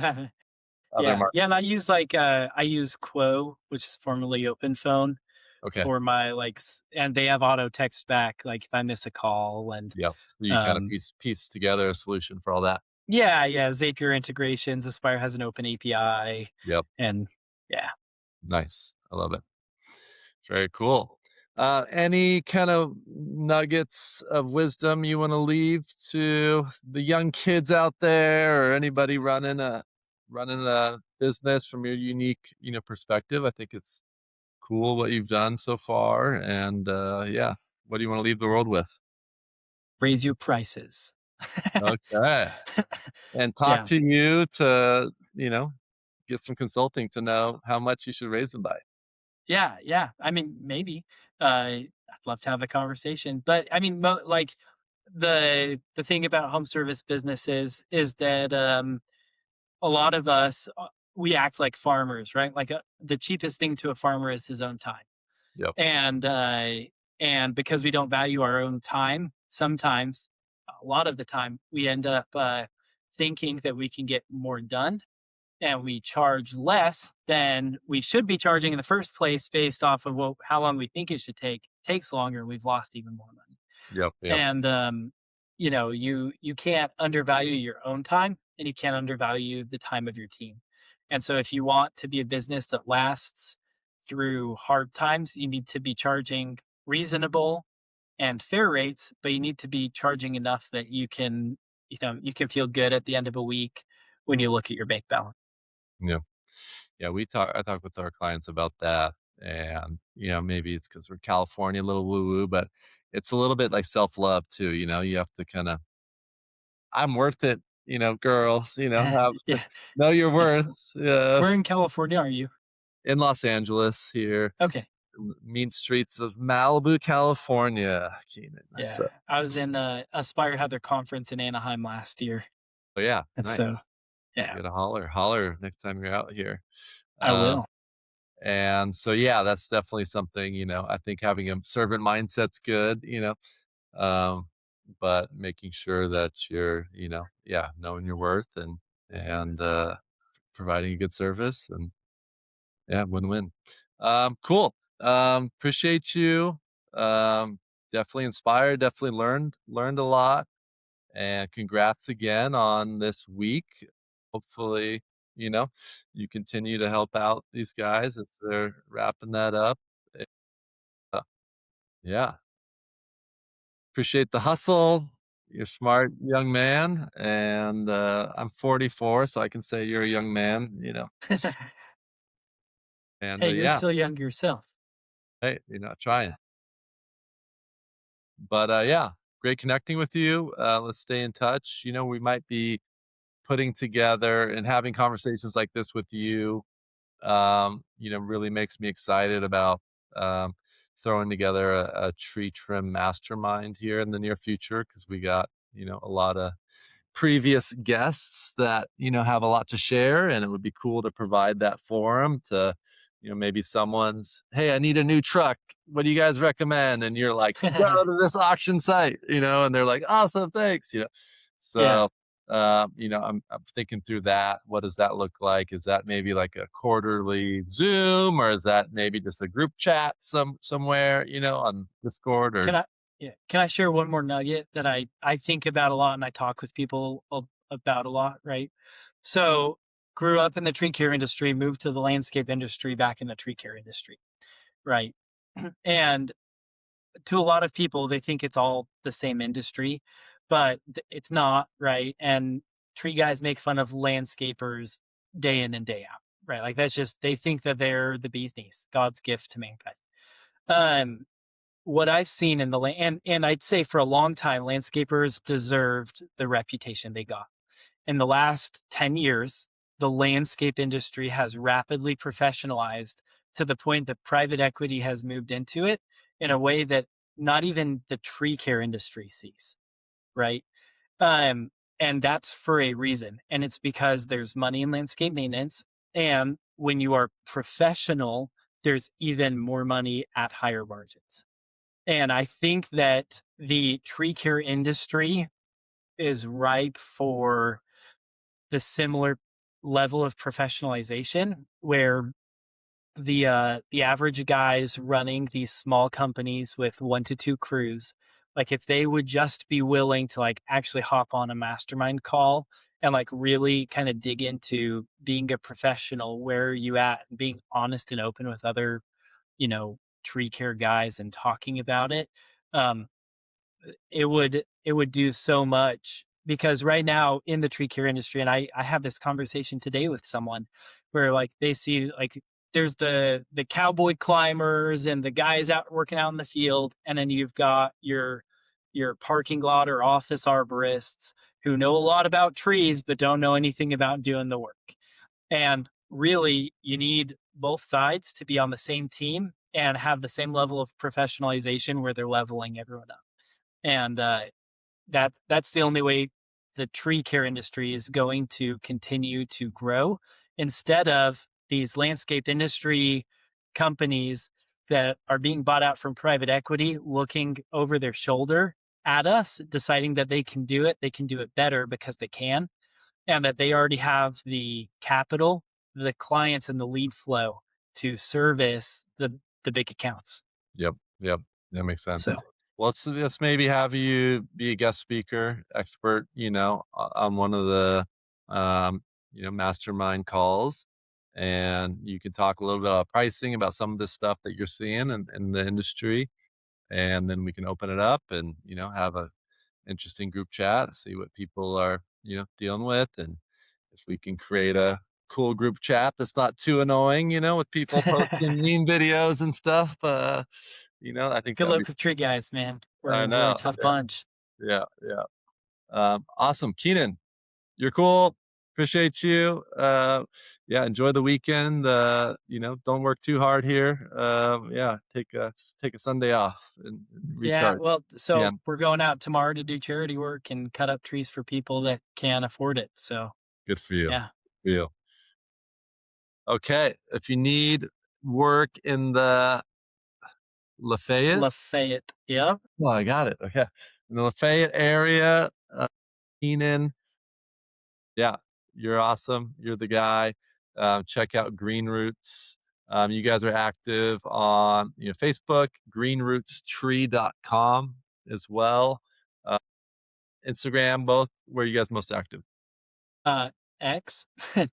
other yeah. mark." Yeah. And I use Quo, which is formerly Open Phone Okay. for my and they have auto text back, like if I miss a call and Yep. So you kinda um piece together a solution for all that. yeah, yeah, Zapier integrations, Aspire has an open API, Yep. and yeah. Nice. I love it. Very cool. Any kind of nuggets of wisdom you wanna leave to the young kids out there or anybody running a business from your unique, perspective? I think it's cool what you've done so far, and, yeah, what do you wanna leave the world with? Raise your prices. Okay, and talk Yeah. to you to, get some consulting to know how much you should raise them by. Yeah, yeah. I mean, maybe. I'd love to have a conversation, but I mean, like the thing about home service businesses is that a lot of us we act like farmers, right? Like the cheapest thing to a farmer is his own time, Yep, and uh, and because we don't value our own time, sometimes a lot of the time we end up thinking that we can get more done and we charge less than we should be charging in the first place based off of how long we think it should take. Takes longer, we've lost even more money. yep, And you can't undervalue your own time, and you can't undervalue the time of your team. And so, if you want to be a business that lasts through hard times, you need to be charging reasonable and fair rates, but you need to be charging enough that you can feel good at the end of a week when you look at your bank balance. yeah. Yeah, I talk with our clients about that, and, maybe it's because 'cause we're California, a little woo-woo, but it's a little bit like self-love too, you have to kinda, "I'm worth it," girl, have to Yeah. know your Yeah. worth, yeah. Where in California are you? In Los Angeles here, Okay. mean streets of Malibu, California, Keenan, Yeah. so I was in Aspire had their conference in Anaheim last year. oh, yeah, And so, nice. You yeah, gotta holler next time you're out here, I um, will. and so, yeah, that's definitely something, I think having a servant mindset's good, um, but making sure that you're, yeah, knowing your worth and providing a good service and yeah, win-win. Cool. Appreciate you. Definitely inspired, definitely learned a lot. And congrats again on this week. Hopefully, you know, you continue to help out these guys as they're wrapping that up. Uh, yeah. Appreciate the hustle. You're a smart young man. And I'm 44, so I can say you're a young man. And Hey, you're yeah, still young yourself. hey, you're not trying. But, yeah, great connecting with you. Let's stay in touch. We might be putting together and having conversations like this with you, really makes me excited about, um, throwing together a tree trim mastermind here in the near future because we got, a lot of previous guests that, have a lot to share, and it would be cool to provide that forum to, maybe someone's, "Hey, I need a new truck. What do you guys recommend?" And you're like, "Go to this auction site," and they're like, "Awesome, thanks." Yeah. So, I'm thinking through that. What does that look like? Is that maybe like a quarterly Zoom, or is that maybe just a group chat somewhere, on Discord or Can I yeah, can I share one more nugget that I think about a lot and I talk with people about a lot, right? So, grew up in the tree care industry, moved to the landscape industry back in the tree care industry, right? And to a lot of people, they think it's all the same industry, but it's not, right? And tree guys make fun of landscapers day in and day out, right? Like that's just they think that they're the bee's knees, God's gift to mankind. Um, what I've seen in the land, and I'd say for a long time, landscapers deserved the reputation they got. In the last 10 years, the landscape industry has rapidly professionalized to the point that private equity has moved into it in a way that not even the tree care industry sees, right? Um, and that's for a reason. And it's because there's money in landscape maintenance. And when you are professional, there's even more money at higher margins. And I think that the tree care industry is ripe for the similar level of professionalization where the average guys running these small companies with 1 to 2 crews, like, if they would just be willing to, like, actually hop on a mastermind call and, like, really kinda dig into being a professional, where are you at, and being honest and open with other, tree care guys and talking about it, um, it would do so much because right now in the tree care industry, and I have this conversation today with someone where like they see like there's the cowboy climbers and the guys out working out in the field, and then you've got your parking lot or office arborists who know a lot about trees but don't know anything about doing the work. And really, you need both sides to be on the same team and have the same level of professionalization where they're leveling everyone up. And that's the only way the tree care industry is going to continue to grow, instead of these landscape industry companies that are being bought out from private equity looking over their shoulder at us, deciding that they can do it better because they can, and that they already have the capital, the clients, and the lead flow to service the big accounts. Yep, yep, that makes sense. So Well, let's maybe have you be a guest speaker, expert, on one of the, um, mastermind calls, and you can talk a little bit about pricing, about some of the stuff that you're seeing in the industry, and then we can open it up and, have a interesting group chat, see what people are, dealing with, and if we can create a cool group chat that's not too annoying, with people posting meme videos and stuff. I think good that'd be. luck with tree guys, man. I We're a know. tough Yeah, bunch. yeah, yeah. Awesome, Keenan. You're cool. Appreciate you. Yeah, enjoy the weekend. Don't work too hard here. Yeah, take a Sunday off and Yeah, recharge. well, Yeah, so we're going out tomorrow to do charity work and cut up trees for people that can't afford it. So good for you. yeah, Good for you. Okay, if you need work in the Lafayette. Lafayette. Yep. Well, I got it. Okay, in the Lafayette area, Keenan. Yeah, you're awesome. You're the guy. Check out Green Roots. You guys are active on Facebook, greenrootstree.com as well. Uh, Instagram, both. Where are you guys most active? Uh, X,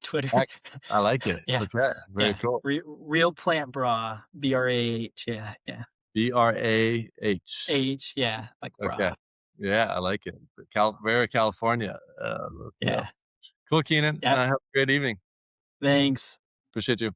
Twitter. X. I like it. Yeah, Okay, very yeah. cool. Real plant bra. BRAH. Yeah, yeah. BRAH. Yeah, like Okay. bra. Yeah, I like it. Very California. Yeah. Yeah. Cool, Keenan. Yep. Have a great evening. Thanks. Appreciate you.